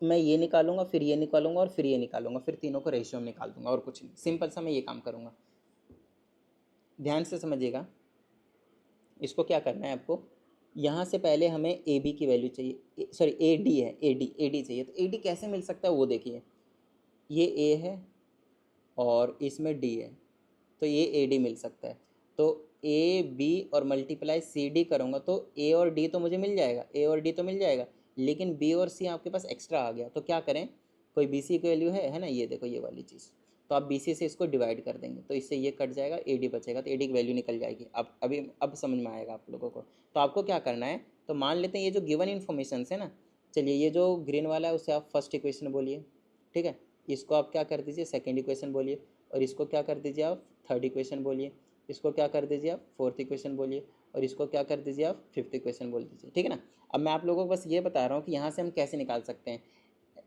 मैं ये निकालूंगा, फिर ये निकालूंगा और फिर ये निकालूंगा, फिर तीनों को रेशियो में निकाल दूंगा और कुछ नहीं, सिंपल सा मैं ये काम करूंगा। ध्यान से समझिएगा, इसको क्या करना है आपको, यहाँ से पहले हमें ए बी की वैल्यू चाहिए, सॉरी ए डी है, ए डी चाहिए। तो ए डी कैसे मिल सकता है वो देखिए, ये ए है और इसमें डी है, तो ये ए डी मिल सकता है। तो ए बी और मल्टीप्लाई सी डी करूँगा तो ए और डी तो मुझे मिल जाएगा, ए और डी तो मिल जाएगा, लेकिन बी और सी आपके पास एक्स्ट्रा आ गया। तो क्या करें, कोई बी सी की वैल्यू है ना, ये देखो ये वाली चीज़, तो आप बी सी से इसको डिवाइड कर देंगे तो इससे ये कट जाएगा, ए डी बचेगा, तो ए डी की वैल्यू निकल जाएगी। अब समझ में आएगा आप लोगों को। तो आपको क्या करना है, तो मान लेते हैं ये जो गिवन इन्फॉर्मेशन है ना, चलिए ये जो ग्रीन वाला है उसे आप फर्स्ट इक्वेशन बोलिए, ठीक है। इसको आप क्या कर दीजिए, सेकेंड इक्वेशन बोलिए, और इसको क्या कर दीजिए आप थर्ड इक्वेशन बोलिए, इसको क्या कर दीजिए आप फोर्थ इक्वेशन बोलिए, और इसको क्या कर दीजिए आप फिफ्थ इक्वेशन बोल दीजिए, ठीक है ना। अब मैं आप लोगों को बस ये बता रहा हूँ कि यहाँ से हम कैसे निकाल सकते हैं।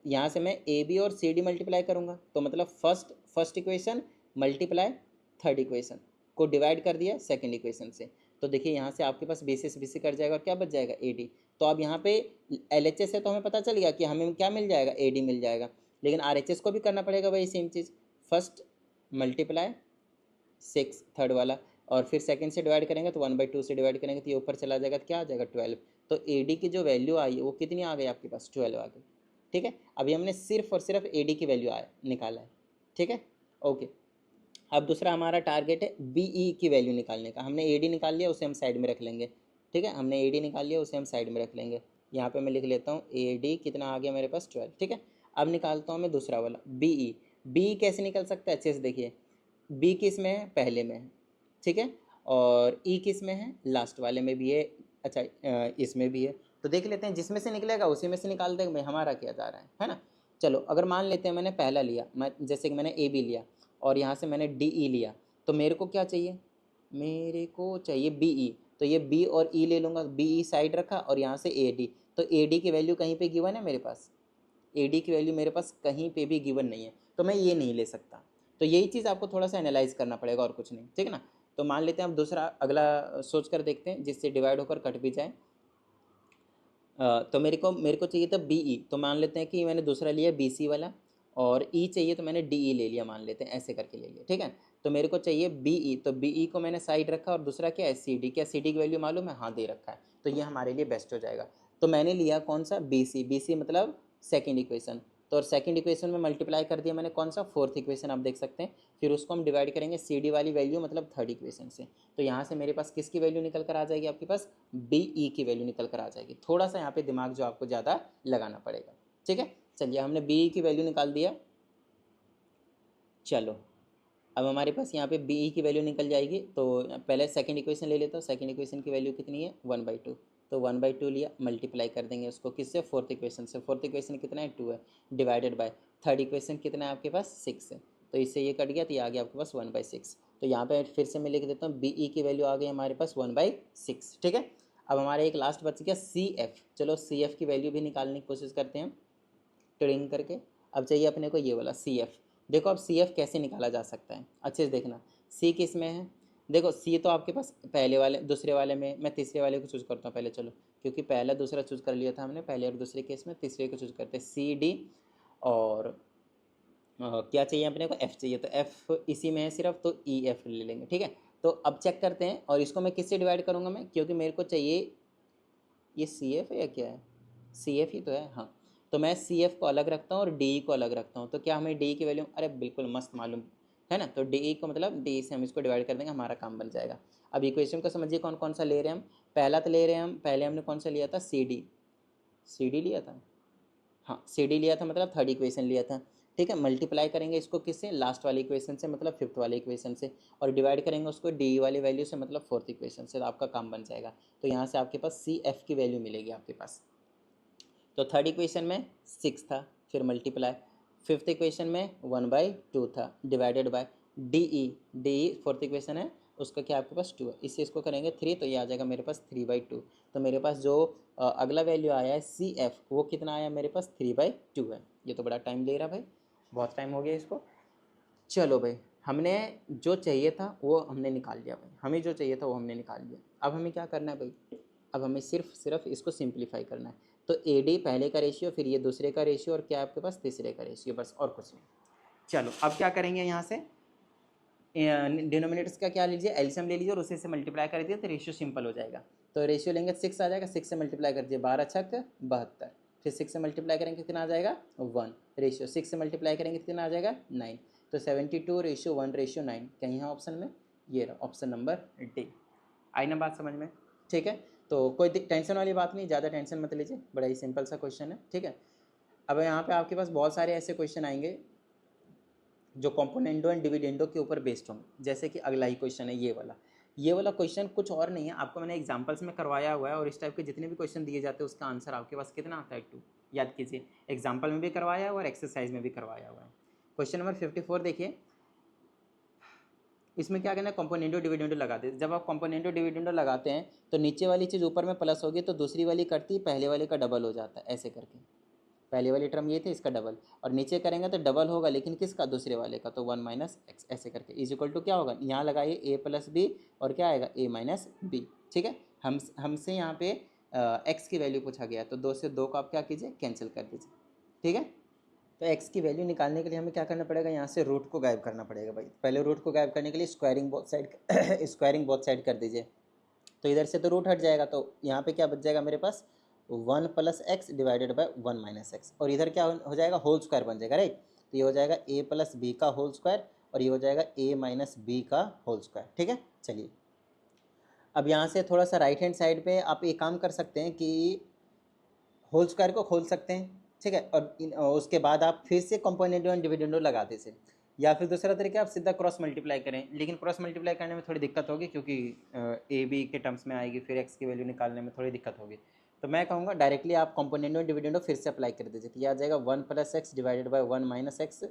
यहाँ से मैं ए बी और सी डी मल्टीप्लाई करूँगा, तो मतलब first equation multiply third equation को डिवाइड कर दिया सेकेंड इक्वेशन से, तो देखिए यहाँ से आपके पास बी से बी सी कट जाएगा और क्या बच जाएगा, ए डी। तो अब यहाँ पे एल एच एस है तो हमें पता चल गया कि हमें क्या मिल जाएगा, ए डी मिल जाएगा, लेकिन आर एच एस को भी करना पड़ेगा भाई सेम चीज़, फर्स्ट मल्टीप्लाई 6 थर्ड वाला, और फिर सेकंड से डिवाइड करेंगे तो 1/2 से डिवाइड करेंगे तो ये ऊपर चला जाएगा तो क्या आ जाएगा 12। तो ए डी की जो वैल्यू आई है वो कितनी आ गई आपके पास, 12 आ गई, ठीक है। अभी हमने सिर्फ और सिर्फ ए डी की वैल्यू निकाला है, ठीक है, ओके। अब दूसरा हमारा टारगेट है बी ई की वैल्यू निकालने का। हमने ए डी निकाल लिया, उसे हम साइड में रख लेंगे, ठीक है, हमने ए डी निकाल लिया, उसे हम साइड में रख लेंगे। यहाँ पे मैं लिख लेता हूँ ए डी कितना आ गया मेरे पास 12, ठीक है। अब निकालता हूँ मैं दूसरा वाला बी ई। बी कैसे निकल सकता है, अच्छे से देखिए, बी किस में है, पहले में है, ठीक है, और ई किस में है, लास्ट वाले में भी है, अच्छा इसमें भी है। तो देख लेते हैं, जिसमें से निकलेगा उसी में से निकाल देंगे भाई, हमारा क्या जा रहा है ना। चलो अगर मान लेते हैं मैंने पहला लिया, मैं जैसे कि मैंने ए बी लिया और यहाँ से मैंने डी ई लिया, तो मेरे को क्या चाहिए, मेरे को चाहिए बी ई। तो ये बी और ई ले लूँगा, बी ई साइड रखा और यहाँ से ए डी। तो ए डी की वैल्यू कहीं पे गिवन है मेरे पास, ए डी की वैल्यू मेरे पास कहीं पे भी गिवन नहीं है, तो मैं ये नहीं ले सकता। तो यही चीज़ आपको थोड़ा सा एनालाइज करना पड़ेगा और कुछ नहीं, ठीक है ना। तो मान लेते हैं अब दूसरा अगला सोच कर देखते हैं जिससे डिवाइड होकर कट भी जाए। तो मेरे को चाहिए था बी ई, तो मान लेते हैं कि मैंने दूसरा लिया बी सी वाला, और ई चाहिए तो मैंने डी ई ले लिया, मान लेते हैं ऐसे करके ले लिया, ठीक है। तो मेरे को चाहिए बी ई, तो बी ई को मैंने साइड रखा, और दूसरा क्या है सी डी, क्या सी डी की वैल्यू मालूम है, हाँ दे रखा है, तो ये हमारे लिए बेस्ट हो जाएगा। तो मैंने लिया कौन सा, बी सी, बी सी मतलब सेकेंड इक्वेशन। तो और सेकेंड इक्वेशन में मल्टीप्लाई कर दिया मैंने कौन सा, फोर्थ इक्वेशन आप देख सकते हैं। फिर उसको हम डिवाइड करेंगे सी डी वाली वैल्यू मतलब थर्ड इक्वेशन से, तो यहाँ से मेरे पास किसकी वैल्यू निकल कर आ जाएगी, आपके पास बी ई की वैल्यू निकल कर आ जाएगी। थोड़ा सा यहाँ पे दिमाग जो आपको ज़्यादा लगाना पड़ेगा, ठीक है। चलिए हमने बी ई की वैल्यू निकाल दिया। चलो अब हमारे पास यहाँ पे बी ई की वैल्यू निकल जाएगी, तो पहले सेकंड इक्वेशन ले लेता हूँ। सेकंड इक्वेशन की वैल्यू कितनी है, 1/2, तो 1/2 लिया, मल्टीप्लाई कर देंगे उसको किससे, फोर्थ इक्वेशन से। फोर्थ इक्वेशन कितना है, 2 है, डिवाइडेड बाय थर्ड इक्वेशन कितना है आपके पास, 6 है, तो इससे ये कट गया तो ये आ गया आपके पास 1/6। तो यहाँ पे फिर से मैं लिख देता हूँ बी ई की वैल्यू आ गई हमारे पास 1/6, ठीक है। अब हमारे एक लास्ट बच गया सी एफ। चलो सी एफ की वैल्यू भी निकालने की कोशिश करते हैं ट्रेडिंग करके। अब चाहिए अपने को ये वाला सी एफ। देखो अब सी एफ कैसे निकाला जा सकता है, अच्छे से देखना। सी किस में है, देखो सी तो आपके पास पहले वाले दूसरे वाले में, मैं तीसरे वाले को चूज़ करता हूँ पहले, चलो क्योंकि पहला दूसरा चूज़ कर लिया था हमने पहले और दूसरे केस में, तीसरे को चूज़ करते हैं सी डी। और क्या चाहिए अपने को, एफ़ चाहिए, तो एफ़ इसी में है सिर्फ, तो ई एफ़ ले लेंगे, ठीक है। तो अब चेक करते हैं, और इसको मैं किससे डिवाइड करूँगा मैं, क्योंकि मेरे को चाहिए ये सी एफ है या क्या है, सी एफ ही तो है, हाँ। तो मैं सी एफ को अलग रखता हूँ और डी को अलग रखता हूँ, तो क्या हमें डी की वैल्यू, अरे बिल्कुल मस्त मालूम है ना। तो डी को मतलब डी से हम इसको डिवाइड कर देंगे, हमारा काम बन जाएगा। अब इक्वेशन को समझिए कौन कौन सा ले रहे हैं हम। पहला तो ले रहे हैं हम, पहले हमने कौन सा लिया था, सी डी, सी डी लिया था, हाँ सी डी लिया था, मतलब थर्ड इक्वेशन लिया था। ठीक है। मल्टीप्लाई करेंगे इसको किससे, लास्ट वाली इक्वेशन से मतलब फिफ्थ वाली इक्वेशन से, और डिवाइड करेंगे उसको डी वाली वैल्यू से मतलब फोर्थ इक्वेशन से, तो आपका काम बन जाएगा। तो यहाँ से आपके पास सी एफ की वैल्यू मिलेगी आपके पास। तो थर्ड इक्वेशन में 6 था, फिर मल्टीप्लाई, फिफ्थ इक्वेशन में 1/2 था, divided by D fourth equation है उसका क्या आपके पास 2 है, इससे इसको करेंगे 3, तो ये आ जाएगा मेरे पास 3/2। तो मेरे पास जो अगला वैल्यू आया है सी एफ वो कितना आया मेरे पास 3/2 है। ये तो बड़ा टाइम ले रहा भाई, बहुत टाइम हो गया इसको। चलो भाई, हमने जो चाहिए था वो हमने निकाल लिया भाई, हमें जो चाहिए था वो हमने निकाल लिया। अब हमें क्या करना है भाई, अब हमें सिर्फ इसको सिंप्लीफाई करना है। तो ए डी पहले का रेशियो, फिर ये दूसरे का रेशियो, और क्या आपके पास तीसरे का रेशियो, बस और कुछ नहीं। चलो अब क्या करेंगे, यहाँ से डिनोमिनेटर्स का क्या लीजिए, एलसीएम ले लीजिए और उसी से मल्टीप्लाई कर दिए तो रेशियो सिंपल हो जाएगा। तो रेशियो लेंगे 6 आ जाएगा, 6 से मल्टीप्लाई कर दिए 12 छक 72, फिर 6 से मल्टीप्लाई करेंगे कितना आ जाएगा 1, रेशियो 6 से मल्टीप्लाई करेंगे कितना आ जाएगा 9, तो 72:1:9। कहीं यहाँ ऑप्शन में ये रहा ऑप्शन नंबर डी। आई ना बात समझ में, ठीक है। तो कोई टेंशन वाली बात नहीं, ज़्यादा टेंशन मत लीजिए, बड़ा ही सिंपल सा क्वेश्चन है, ठीक है। अब यहाँ पे आपके पास बहुत सारे ऐसे क्वेश्चन आएंगे जो कंपोनेंडो एंड डिविडेंडो के ऊपर बेस्ड होंगे, जैसे कि अगला ही क्वेश्चन है ये वाला क्वेश्चन कुछ और नहीं है, आपको मैंने एग्जांपल्स में करवाया हुआ है, और इस टाइप के जितने भी क्वेश्चन दिए जाते हैं उसका आंसर आपके पास कितना आता है 2, याद कीजिए, एग्जाम्पल में भी करवाया हुआ है और एक्सरसाइज में भी करवाया हुआ है। क्वेश्चन नंबर 54 देखिए, इसमें क्या करना है, कंपोनेंडो डिविडेंडो लगाते हैं। जब आप कंपोनेंडो डिविडेंडो लगाते हैं तो नीचे वाली चीज़ ऊपर में प्लस होगी तो दूसरी वाली करती पहले वाले का डबल हो जाता है, ऐसे करके। पहले वाली टर्म ये थे, इसका डबल, और नीचे करेंगे तो डबल होगा, लेकिन किसका, दूसरे वाले का, तो 1 - x ऐसे करके इज इक्वल टू क्या होगा, यहाँ लगाइए a + b और क्या आएगा a - b, ठीक है। हमसे यहाँ पे x की वैल्यू पूछा गया, तो 2 से 2 को आप क्या कीजिए, कैंसिल कर दीजिए, ठीक है। तो x की वैल्यू निकालने के लिए हमें क्या करना पड़ेगा, यहाँ से रूट को गायब करना पड़ेगा भाई। पहले रूट को गायब करने के लिए स्क्वायरिंग बोथ साइड कर दीजिए, तो इधर से तो रूट हट जाएगा, तो यहाँ पे क्या बच जाएगा मेरे पास 1 + x डिवाइडेड बाय 1 - x, और इधर क्या हो जाएगा, होल स्क्वायर बन जाएगा, राइट। तो ये हो जाएगा a + b का होल स्क्वायर, और ये हो जाएगा a - b का होल स्क्वायर, ठीक है। चलिए अब यहाँ से थोड़ा सा राइट हैंड साइड पे आप एक काम कर सकते हैं कि होल स्क्वायर को खोल सकते हैं, ठीक है, और उसके बाद आप फिर से कंपोनेंडो एंड डिविडेंडो लगा दीजिए, या फिर दूसरा तरीका आप सीधा क्रॉस मल्टीप्लाई करें, लेकिन क्रॉस मल्टीप्लाई करने में थोड़ी दिक्कत होगी, क्योंकि ए बी के टर्म्स में आएगी, फिर एक्स की वैल्यू निकालने में थोड़ी दिक्कत होगी। तो मैं कहूँगा डायरेक्टली आप कंपोनेंडो एंड डिविडेंडो फिर से अप्लाई कर दीजिए, तो यह आ जाएगा 1 + x डिवाइडेड बाय 1 - x।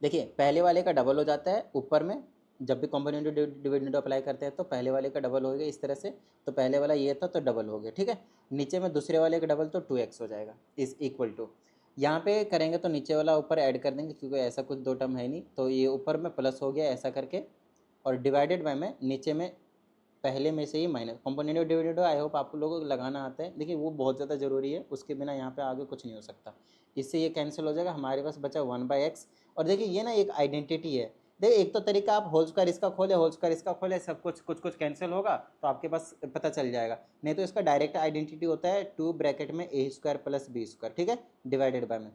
देखिए पहले वाले का डबल हो जाता है ऊपर में, जब भी कंपोनेंडो डिविडेंडो अप्लाई करते हैं तो पहले वाले का डबल हो गया इस तरह से, तो पहले वाला ये था तो डबल हो गया, ठीक है। नीचे में दूसरे वाले का डबल तो 2x हो जाएगा, इज इक्वल टू, यहाँ पे करेंगे तो नीचे वाला ऊपर ऐड कर देंगे, क्योंकि ऐसा कुछ दो टर्म है नहीं, तो ये ऊपर में प्लस हो गया ऐसा करके, और डिवाइडेड बाय में नीचे में पहले में से ही minus. Componendo dividendo I hope आप लोगों को लगाना आता है, देखिए वो बहुत ज़्यादा ज़रूरी है, उसके बिना यहाँ पे आगे कुछ नहीं हो सकता। इससे ये कैंसिल हो जाएगा, हमारे पास बचा 1/x, और देखिए ये ना एक आइडेंटिटी है। देखिए एक तो तरीका आप होल स्क्वायर इसका खोले, होल स्क्वायर इसका खोले, सब कुछ कैंसिल होगा तो आपके पास पता चल जाएगा, नहीं तो इसका डायरेक्ट आइडेंटिटी होता है 2 ब्रैकेट में a² + b², ठीक है, डिवाइडेड बाय में।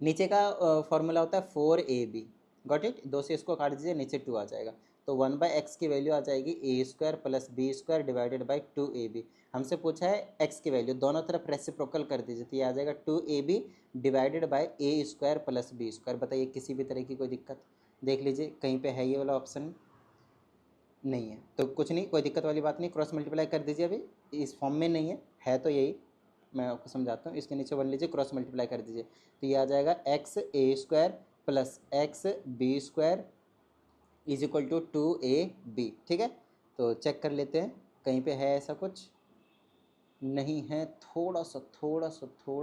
नीचे का फॉर्मूला होता है 4ab, गॉट इट, 2 से इसको काट दीजिए, नीचे 2 आ जाएगा, तो 1/x की वैल्यू आ जाएगी a² + b² divided by 2ab। हमसे पूछा है x की वैल्यू, दोनों तरफ रेसिप्रोकल कर दीजिए, तो ये आ जाएगा 2ab divided by a² + b²। बताइए किसी भी तरह की कोई दिक्कत, देख लीजिए कहीं पे है ये वाला ऑप्शन, नहीं है तो कुछ नहीं, कोई दिक्कत वाली बात नहीं, क्रॉस मल्टीप्लाई कर दीजिए, अभी इस फॉर्म में नहीं है तो यही मैं आपको समझाता हूँ, इसके नीचे 1 लीजिए, क्रॉस मल्टीप्लाई कर दीजिए, तो ये आ जाएगा xa² + xb² is equal to 2ab, ठीक है। तो चेक कर लेते हैं कहीं पे है ऐसा कुछ, नहीं है, थोड़ा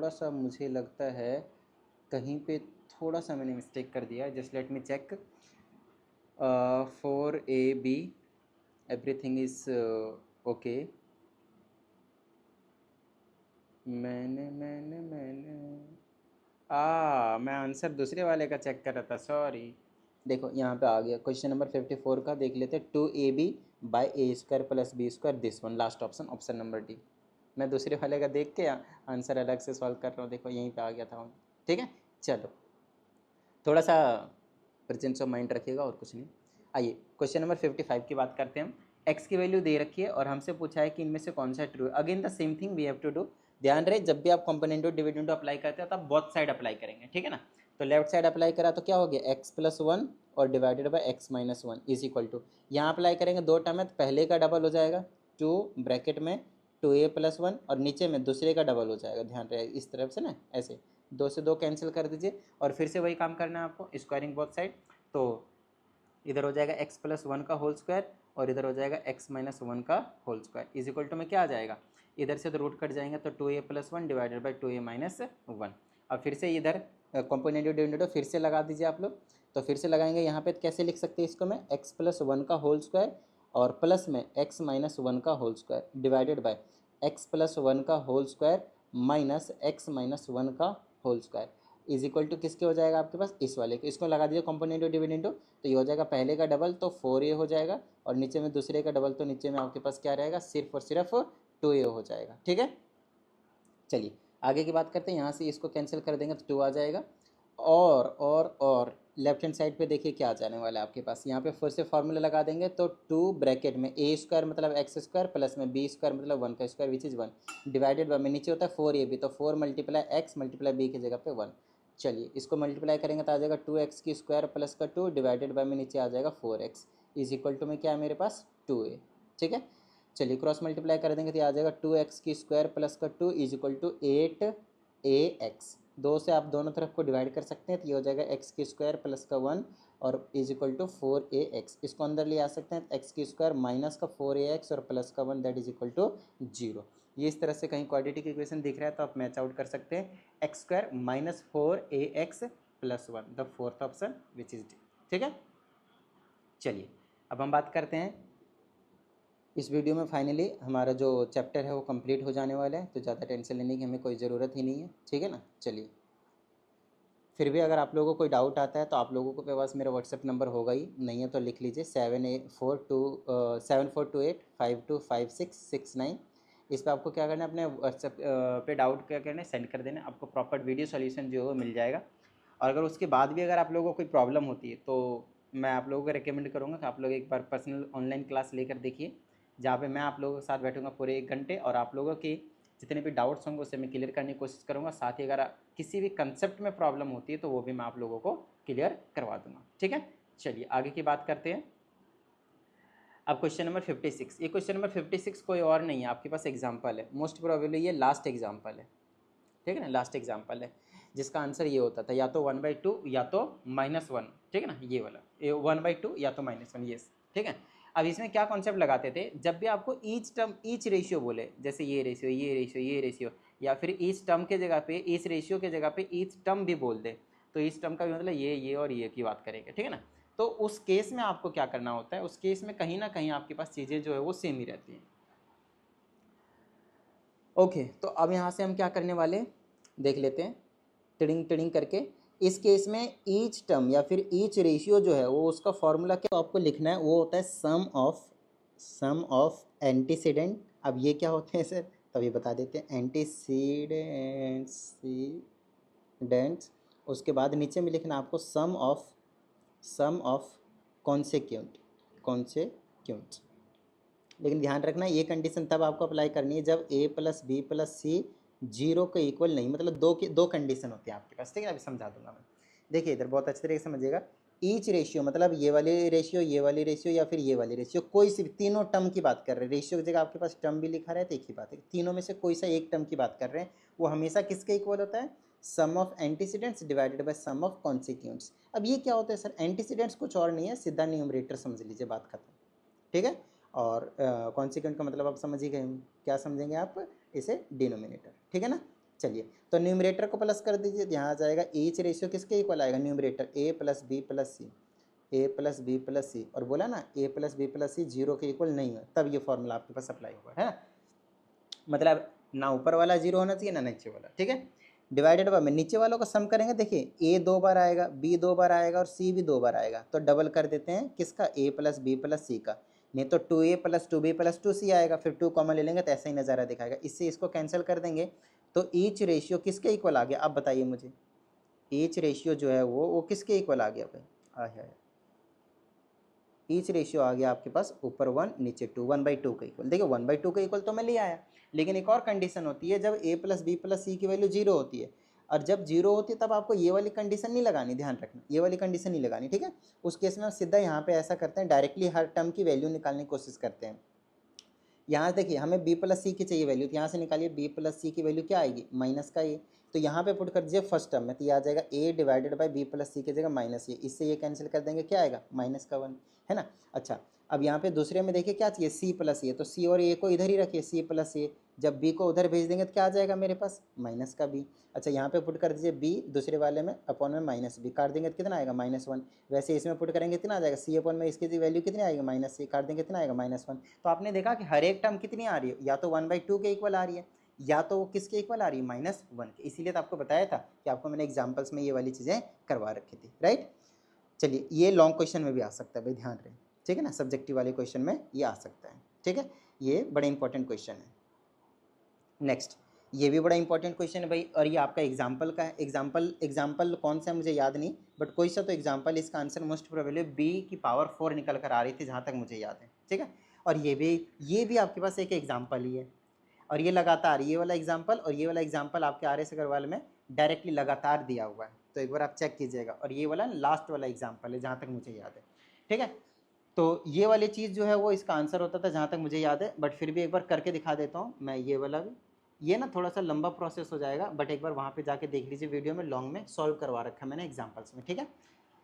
सा मुझे लगता है कहीं पे थोड़ा सा मैंने मिस्टेक कर दिया, just let me check. 4ab everything is okay. मैंने मैं आंसर दूसरे वाले का चेक कर रहा था, सॉरी। देखो यहाँ पे आ गया क्वेश्चन नंबर 54 का, देख लेते हैं 2ab by a² + b², this one, last option, option number D. मैं दूसरे वाले का देख के आंसर अलग से सॉल्व कर रहा हूँ, देखो यहीं पे आ गया था, ठीक है। चलो थोड़ा सा प्रेजेंस ऑफ माइंड रखिएगा और कुछ नहीं। आइए क्वेश्चन नंबर 55 की बात करते हैं हम। एक्स की वैल्यू दे रखी है और हमसे पूछा है कि इनमें से कौन सा ट्रू है। Again the same thing we have to do, ध्यान रहे जब भी आप कंपोनेंट डिविडेंड अप्लाई करते हैं तो आप बोथ साइड अप्लाई करेंगे, ठीक है ना। तो लेफ्ट साइड अप्लाई करा तो क्या हो गया एक्स प्लस वन और divided by x minus one is equal to, यहाँ अप्लाई करेंगे दो टर्म है तो पहले का डबल हो जाएगा टू ब्रैकेट में टू ए प्लस वन और नीचे में दूसरे का डबल हो जाएगा, ध्यान रहे इस तरफ से ना ऐसे दो से दो कैंसिल कर दीजिए और फिर से वही काम करना है आपको स्क्वायरिंग बोथ साइड। तो इधर हो जाएगा एक्स प्लस वन का होल स्क्वायर और इधर हो जाएगा एक्स माइनस वन का whole square is equal to में क्या आ जाएगा, इधर से तो रूट कट जाएंगे तो two a plus one divided by two a minus one. अब फिर से इधर कॉम्पोनेंट डिविडेंड फिर से लगा दीजिए आप लोग, तो फिर से लगाएंगे यहाँ पे कैसे लिख सकते हैं इसको मैं एक्स प्लस वन का होल स्क्वायर और प्लस में एक्स माइनस वन का whole square divided by x plus one का whole square minus x minus one का whole square is equal to किसके हो जाएगा आपके पास इस वाले के, इसको लगा दीजिए कॉम्पोनेंट डिविडेंड तो ये हो जाएगा पहले का डबल तो 4a हो जाएगा और नीचे में दूसरे का डबल तो नीचे में आपके पास क्या रहेगा सिर्फ और सिर्फ 2a हो जाएगा, ठीक है। चलिए आगे की बात करते हैं, यहाँ से इसको कैंसिल कर देंगे तो 2 आ जाएगा और लेफ्ट हैंड साइड पे देखिए क्या आ जाने वाला है आपके पास, यहाँ पे फिर से फार्मूला लगा देंगे तो 2 ब्रैकेट में ए स्क्वायर मतलब एक्स स्क्वायर प्लस में बी स्क्वायर मतलब वन का square which is one divided by में नीचे होता है 4ab तो 4 मल्टीप्लाई एक्स मल्टीप्लाई बी की जगह पे 1। चलिए इसको मल्टीप्लाई करेंगे तो आ जाएगा 2x की स्क्वायर प्लस का 2 डिवाइडेड बाय में नीचे आ जाएगा 4x इज इक्वल टू में क्या है मेरे पास 2a, ठीक है। चलिए क्रॉस मल्टीप्लाई कर देंगे तो आ जाएगा 2x की स्क्वायर प्लस का 2 इज इक्वल टू 8ax, दो से आप दोनों तरफ को डिवाइड कर सकते हैं तो ये हो जाएगा x की स्क्वायर प्लस का 1 और इज इक्वल टू 4ax, इसको अंदर ले आ सकते हैं x की स्क्वायर माइनस का 4ax और प्लस का 1 दैट इज इक्वल टू 0। ये इस तरह से कहीं क्वाड्रेटिक इक्वेशन दिख रहा है तो आप मैच आउट कर सकते हैं x square minus 4ax plus 1 the fourth option which is D, ठीक है। चलिए अब हम बात करते हैं इस वीडियो में फाइनली हमारा जो चैप्टर है वो कंप्लीट हो जाने वाला है तो ज़्यादा टेंशन लेने की हमें कोई ज़रूरत ही नहीं है, ठीक है ना। चलिए फिर भी अगर आप लोगों को कोई डाउट आता है तो आप लोगों को पास मेरा व्हाट्सएप नंबर होगा ही, नहीं है तो लिख लीजिए 742852525669। इस पर आपको क्या करना है अपने व्हाट्सएप पे डाउट क्या करना है सेंड कर देना, आपको प्रॉपर वीडियो सॉल्यूशन जो है वो मिल जाएगा। और अगर उसके बाद भी अगर आप लोगों को कोई प्रॉब्लम होती है तो मैं आप लोगों को रिकमेंड करूँगा कि आप लोग एक बार पर्सनल ऑनलाइन क्लास लेकर देखिए, जहाँ पे मैं आप लोगों के साथ बैठूंगा पूरे 1 घंटे और आप लोगों की जितने भी डाउट्स होंगे उसे मैं क्लियर करने की कोशिश करूँगा। साथ ही अगर किसी भी कंसेप्ट में प्रॉब्लम होती है तो वो भी मैं आप लोगों को क्लियर करवा दूंगा, ठीक है। चलिए आगे की बात करते हैं। अब क्वेश्चन नंबर 56, ये क्वेश्चन नंबर 56 कोई और नहीं है, आपके पास एग्जाम्पल है, मोस्ट प्रोबेबली ये लास्ट एग्जाम्पल है, ठीक है ना, लास्ट एग्जाम्पल है जिसका आंसर ये होता था या तो 1/2 या तो -1, ठीक है ना, ये वाला 1/2 या तो -1, ये ठीक है। अब इसमें क्या कॉन्सेप्ट लगाते थे, जब भी आपको ईच टर्म ईच रेशियो बोले, जैसे ये रेशियो ये रेशियो ये रेशियो या फिर ईच टर्म के जगह पे ईच रेशियो के जगह पे ईच टर्म भी बोल दे तो ईच टर्म का भी मतलब ये और ये की बात करेंगे, ठीक है ना। तो उस केस में आपको क्या करना होता है, उस केस में कहीं ना कहीं आपके पास चीज़ें जो है वो सेम ही रहती हैं। ओके तो अब यहाँ से हम क्या करने वाले देख लेते हैं टिडिंग टिडिंग करके। इस केस में ईच टर्म या फिर ईच रेशियो जो है वो उसका फॉर्मूला क्या आपको लिखना है, वो होता है सम ऑफ एंटीसीडेंट। अब ये क्या होते हैं सर, तब ये बता देते हैं एंटीसीडेंट्स, उसके बाद नीचे में लिखना आपको सम ऑफ कॉन्सेक्यूंट। लेकिन ध्यान रखना ये कंडीशन तब आपको अप्लाई करनी है जब a plus b plus c 0 के इक्वल नहीं, मतलब दो कंडीशन होती है आपके पास, ठीक है। अभी समझा दूंगा मैं, देखिए इधर बहुत अच्छे तरीके से समझिएगा। ईच रेशियो मतलब ये वाली रेशियो या फिर ये वाली रेशियो, कोई सी भी तीनों टर्म की बात कर रहे हैं, रेशियो की जगह आपके पास टर्म भी लिखा रहा है तो एक ही बात है, तीनों में से कोई सा एक टर्म की बात कर रहे हैं, वो हमेशा किसके इक्वल होता है, sum of antecedents divided by sum of consequents. अब ये क्या होता है सर, एंटीसीडेंट्स कुछ और नहीं है, सीधा न्यूमरेटर समझ लीजिए, बात खत्म, ठीक है। और कॉन्सिक्वेंट का मतलब आप समझ ही गए, क्या समझेंगे आप इसे, डिनोमिनेटर, ठीक है ना। चलिए तो न्यूमरेटर को प्लस कर दीजिए, यहाँ आ जाएगा ईच रेशियो किसके इक्वल आएगा, numerator a plus b plus c, और बोला ना a plus b plus c 0 के इक्वल नहीं है, तब ये फॉर्मूला आपके पास अप्लाई होगा, है ना। मतलब ना ऊपर वाला 0 होना चाहिए ना नीचे वाला, ठीक है। डिवाइडेड बाय में नीचे वालों का सम करेंगे, देखिए a 2 बार आएगा, b 2 बार आएगा और c भी 2 बार आएगा, तो डबल कर देते हैं किसका, a प्लस बी प्लस सी का, नहीं तो 2a plus 2b plus 2c आएगा, फिर 2 कॉमन ले लेंगे तो ऐसा ही नज़ारा दिखाएगा, इससे इसको कैंसिल कर देंगे तो ईच रेशियो किसके इक्वल आ गया, अब बताइए मुझे, ईच रेशियो जो है वो किसके इक्वल आ गया भाई, आया ईच रेशियो आ गया आपके पास ऊपर 1 नीचे 2, 1/2 के इक्वल। देखिए 1/2 के इक्वल तो मैं ले आया, लेकिन एक और कंडीशन होती है जब a plus b plus c की वैल्यू 0 होती है, और जब 0 होती है तब आपको ये वाली कंडीशन नहीं लगानी, ध्यान रखना ये वाली कंडीशन नहीं लगानी, ठीक है। उस केस में हम सीधा यहाँ पे ऐसा करते हैं, डायरेक्टली हर टर्म की वैल्यू निकालने की कोशिश करते हैं। यहाँ देखिए हमें b प्लस सी की चाहिए वैल्यू, तो यहाँ से निकालिए b प्लस सी की वैल्यू क्या आएगी, माइनस का a, तो यहाँ पे पुट कर दीजिए फर्स्ट टर्म में, तो ये आ जाएगा a divided by b plus c की जगह माइनस ए, इससे ये कैंसिल कर देंगे, क्या आएगा माइनस का 1, है ना। अच्छा अब यहाँ पे दूसरे में देखिए क्या चाहिए, c प्लस ए, तो c और a को इधर ही रखिए, c प्लस ए, जब b को उधर भेज देंगे तो क्या आ जाएगा मेरे पास, माइनस का b। अच्छा यहाँ पे पुट कर दीजिए b दूसरे वाले में अपॉन में माइनस b, काट देंगे तो कितना आएगा -1। वैसे इसमें पुट करेंगे कितना आ जाएगा, c अपॉन में इसकी वैल्यू कितनी आएगी -c, काट देंगे कितना आएगा -1। तो आपने देखा कि हर एक टर्म कितनी आ रही है, या तो 1/2 के इक्वल आ रही है, या तो वो किसके इक्वल आ रही है, -1 के। इसीलिए तो आपको बताया था कि आपको मैंने एग्जाम्पल्स में ये वाली चीज़ें करवा रखी थी, राइट। चलिए ये लॉन्ग क्वेश्चन में भी आ सकता है भाई, ध्यान रहे, ठीक है ना, सब्जेक्टिव वाले क्वेश्चन में ये आ सकता है, ठीक है, ये बड़ा इंपॉर्टेंट क्वेश्चन है। नेक्स्ट, ये भी बड़ा इंपॉर्टेंट क्वेश्चन है भाई, और ये आपका एग्जाम्पल का है। एग्जाम्पल कौन सा है मुझे याद नहीं, बट कोई सा तो एग्जाम्पल, इसका आंसर मोस्ट प्रोबेबली b⁴ निकल कर आ रही थी जहाँ तक मुझे याद है, ठीक है। और ये भी आपके पास एक एग्जाम्पल ही है, और ये लगातार ये वाला एग्जाम्पल और ये वाला एग्जाम्पल आपके RS अग्रवाल में डायरेक्टली लगातार दिया हुआ है, तो एक बार आप चेक कीजिएगा। और ये वाला लास्ट वाला एग्जाम्पल है जहाँ तक मुझे याद है, ठीक है। तो ये वाली चीज़ जो है वो इसका आंसर होता था जहाँ तक मुझे याद है, बट फिर भी एक बार करके दिखा देता हूँ मैं ये वाला भी। ये ना थोड़ा सा लंबा प्रोसेस हो जाएगा, बट एक बार वहाँ पे जाके देख लीजिए, वीडियो में लॉन्ग में सॉल्व करवा रखा है मैंने एग्जाम्पल्स में, ठीक है।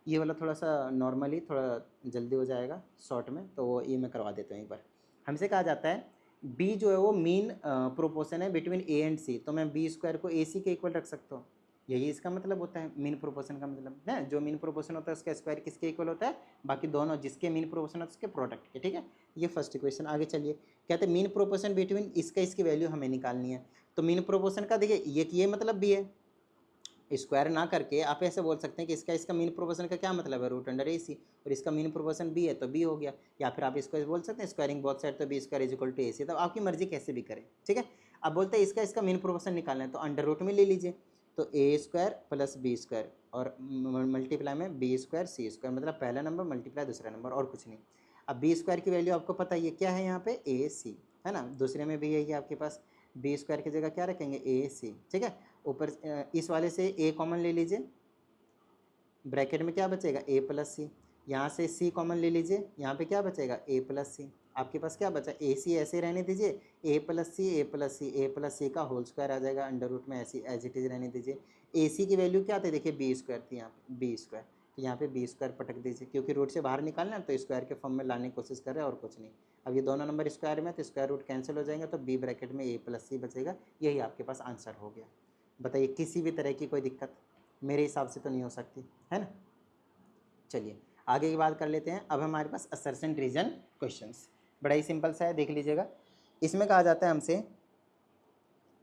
ये वाला थोड़ा सा नॉर्मली थोड़ा जल्दी हो जाएगा शॉर्ट में, तो वो ये मैं करवा देता हूँ एक बार। हमसे कहा जाता है b जो है वो मीन प्रोपोर्शन है बिटवीन a एंड c, तो मैं b² को ac के इक्वल रख सकता हूँ, यही इसका मतलब होता है मीन प्रोपोर्शन का मतलब है। जो मीन प्रोपोर्शन होता है उसका स्क्वायर किसके इक्वल होता है, बाकी दोनों जिसके मीन प्रोपोर्शन होता है उसके प्रोडक्ट के, ठीक है। ये फर्स्ट इक्वेशन। आगे चलिए, कहते हैं मीन प्रोपोर्शन बिटवीन इसकी वैल्यू हमें निकालनी है। तो मीन प्रोपोर्शन का देखिए ये मतलब भी है, स्क्वायर ना करके आप ऐसे बोल सकते हैं कि इसका मीन प्रोपोर्शन का क्या मतलब है, √AC, और इसका मीन प्रोपोर्शन b है तो b हो गया। या फिर आप इसको बोल सकते हैं स्क्वायरिंग बोथ साइड, तो b² = AC, तो आपकी मर्जी कैसे भी करें, ठीक है। अब बोलते हैं इसका मीन प्रोपोर्शन निकालना है, तो अंडर रूट में ले लीजिए, तो a² + b² और मल्टीप्लाई में b² c², मतलब पहला नंबर मल्टीप्लाई दूसरा नंबर, और कुछ नहीं। अब b² की वैल्यू आपको पता ही है क्या है यहाँ पे, AC, है ना। दूसरे में भी यही है आपके पास, b² की जगह क्या रखेंगे, AC, ठीक है। ऊपर इस वाले से a कॉमन ले लीजिए, ब्रैकेट में क्या बचेगा, a + c, यहाँ से c कॉमन ले लीजिए, यहाँ पे क्या बचेगा, a + c। आपके पास क्या बचा, AC ऐसे रहने दीजिए, a + c का होल स्क्वायर आ जाएगा, अंडर रूट में ऐसी एज इट इज रहने दीजिए। AC की वैल्यू क्या थी, देखिए b² थी, यहाँ पे b², तो यहाँ पे b² पटक दीजिए, क्योंकि रूट से बाहर निकालना है तो स्क्वायर के फॉर्म में लाने की कोशिश कर रहे हैं और कुछ नहीं। अब ये दोनों नंबर स्क्वायर में तो स्क्वायर रूट कैंसिल हो जाएंगे, तो b ब्रैकेट में a + c बचेगा, यही आपके पास आंसर हो गया। बताइए किसी भी तरह की कोई दिक्कत मेरे हिसाब से तो नहीं हो सकती, है ना। चलिए आगे की बात कर लेते हैं। अब हमारे पास असर्शन रीजन क्वेश्चंस, बड़ा ही सिंपल सा है, देख लीजिएगा। इसमें कहा जाता है हमसे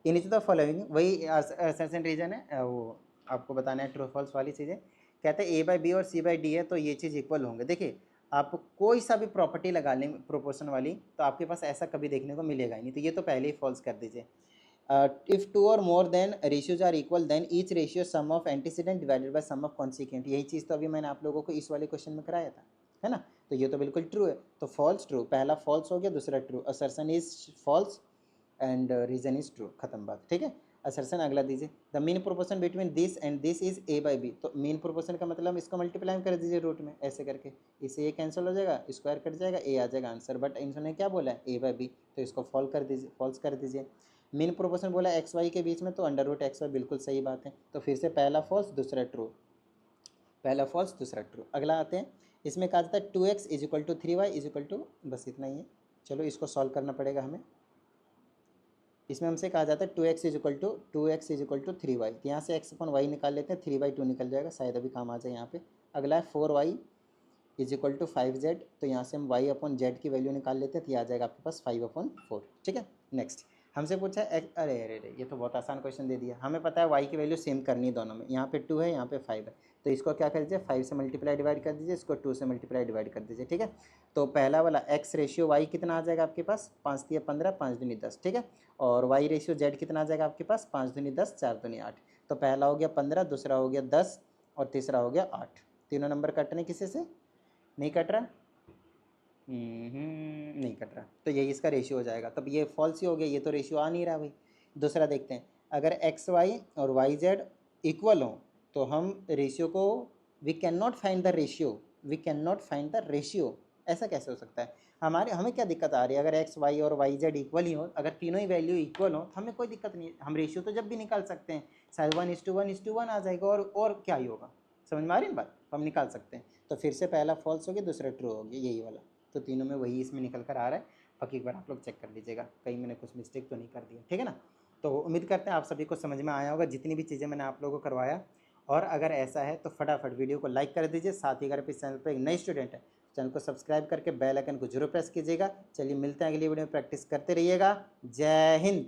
इन द फॉलोइंग, वही असर्शन रीजन है, वो आपको बताना है ट्रू फॉल्स वाली चीज़ें। कहते हैं a/b और c/d है तो ये चीज़ इक्वल होंगे। देखिए आप कोई सा भी प्रॉपर्टी लगा लें प्रोपोर्शन वाली, तो आपके पास ऐसा कभी देखने को मिलेगा ही नहीं, तो ये तो पहले ही फॉल्स कर दीजिए। इफ 2 और more than ratios are equal then each ratio sum of antecedent divided by sum of consequent, यही चीज़ तो अभी मैंने आप लोगों को इस वाले क्वेश्चन में कराया था, है ना। तो ये तो बिल्कुल ट्रू है, तो फॉल्स ट्रू, पहला फॉल्स हो गया, दूसरा true, assertion is false and reason is true, खत्म बात, ठीक है। असर्शन अगला दीजिए, the mean proportion between this and this is a/b, तो मीन प्रोपोर्शन का मतलब इसको मल्टीप्लाई कर दीजिए रूट में ऐसे करके, इससे ये कैंसिल हो जाएगा, स्क्वायर कट जाएगा, a आ जाएगा आंसर। बट इन्होंने क्या बोला है, a/b, तो इसको फॉल्स कर दीजिए। मीन प्रोपोर्शन बोला xy के बीच में, तो अंडर रूट xy, बिल्कुल सही बात है। तो फिर से पहला फॉल्स दूसरा ट्रू, पहला फॉल्स दूसरा ट्रू। अगला आते हैं, इसमें कहा जाता है 2x = 3y = बस इतना ही है। चलो इसको सॉल्व करना पड़ेगा हमें। इसमें हमसे कहा जाता है 2x = 3y, तो यहाँ से x/y निकाल लेते हैं, 3/2 निकल जाएगा, शायद अभी काम आ जाए यहाँ पे। अगला है 4y = 5z, तो यहाँ से हम y/z की वैल्यू निकाल लेते हैं, तो ये आ जाएगा आपके पास 5/4, ठीक है। नेक्स्ट हमसे पूछा है अरे अरे अरे, ये तो बहुत आसान क्वेश्चन दे दिया। हमें पता है y की वैल्यू सेम करनी है दोनों में, यहाँ पे 2 है, यहाँ पे 5 है, तो इसको क्या कर दीजिए, 5 से मल्टीप्लाई डिवाइड कर दीजिए, इसको 2 से मल्टीप्लाई डिवाइड कर दीजिए, ठीक है। तो पहला वाला x/y कितना आ जाएगा आपके पास, 5 × 15 5 दूनी 10, ठीक है। और y/z कितना आ जाएगा आपके पास, 5 दूनी 10 4 दूनी 8, तो पहला हो गया 15, दूसरा हो गया 10 और तीसरा हो गया 8। तीनों नंबर कटने किसी से नहीं कट रहा, नहीं कट रहा, तो यही इसका रेशियो हो जाएगा। तब ये फॉल्स ही हो गया, ये तो रेशियो आ नहीं रहा भाई। दूसरा देखते हैं, अगर एक्स वाई और वाई जेड इक्वल हो तो हम रेशियो को, we can not find the ratio, we can not find the ratio. ऐसा कैसे हो सकता है? हमें क्या दिक्कत आ रही है? अगर एक्स वाई और वाई जेड इक्वल ही हो, अगर तीनों ही वैल्यू इक्वल हो तो हमें कोई दिक्कत नहीं है, हम रेशियो तो जब भी निकाल सकते हैं, शायद 1:1:1 आ जाएगा, और क्या ही होगा। समझ में आ रही है बात? हम निकाल सकते हैं। तो फिर से पहला फॉल्स हो गया, दूसरा ट्रू हो गया, यही वाला। तो तीनों में वही इसमें निकल कर आ रहा है। बाकी एक बार आप लोग चेक कर लीजिएगा, कहीं मैंने कुछ मिस्टेक तो नहीं कर दिया, ठीक है ना। तो उम्मीद करते हैं आप सभी को समझ में आया होगा जितनी भी चीज़ें मैंने आप लोगों को करवाया। और अगर ऐसा है तो फटाफट वीडियो को लाइक कर दीजिए। साथ ही अगर आप इस चैनल पर एक नए स्टूडेंट है, चैनल को सब्सक्राइब करके बेल आइकन को जरूर प्रेस कीजिएगा। चलिए मिलते हैं अगली वीडियो में, प्रैक्टिस करते रहिएगा। जय हिंद।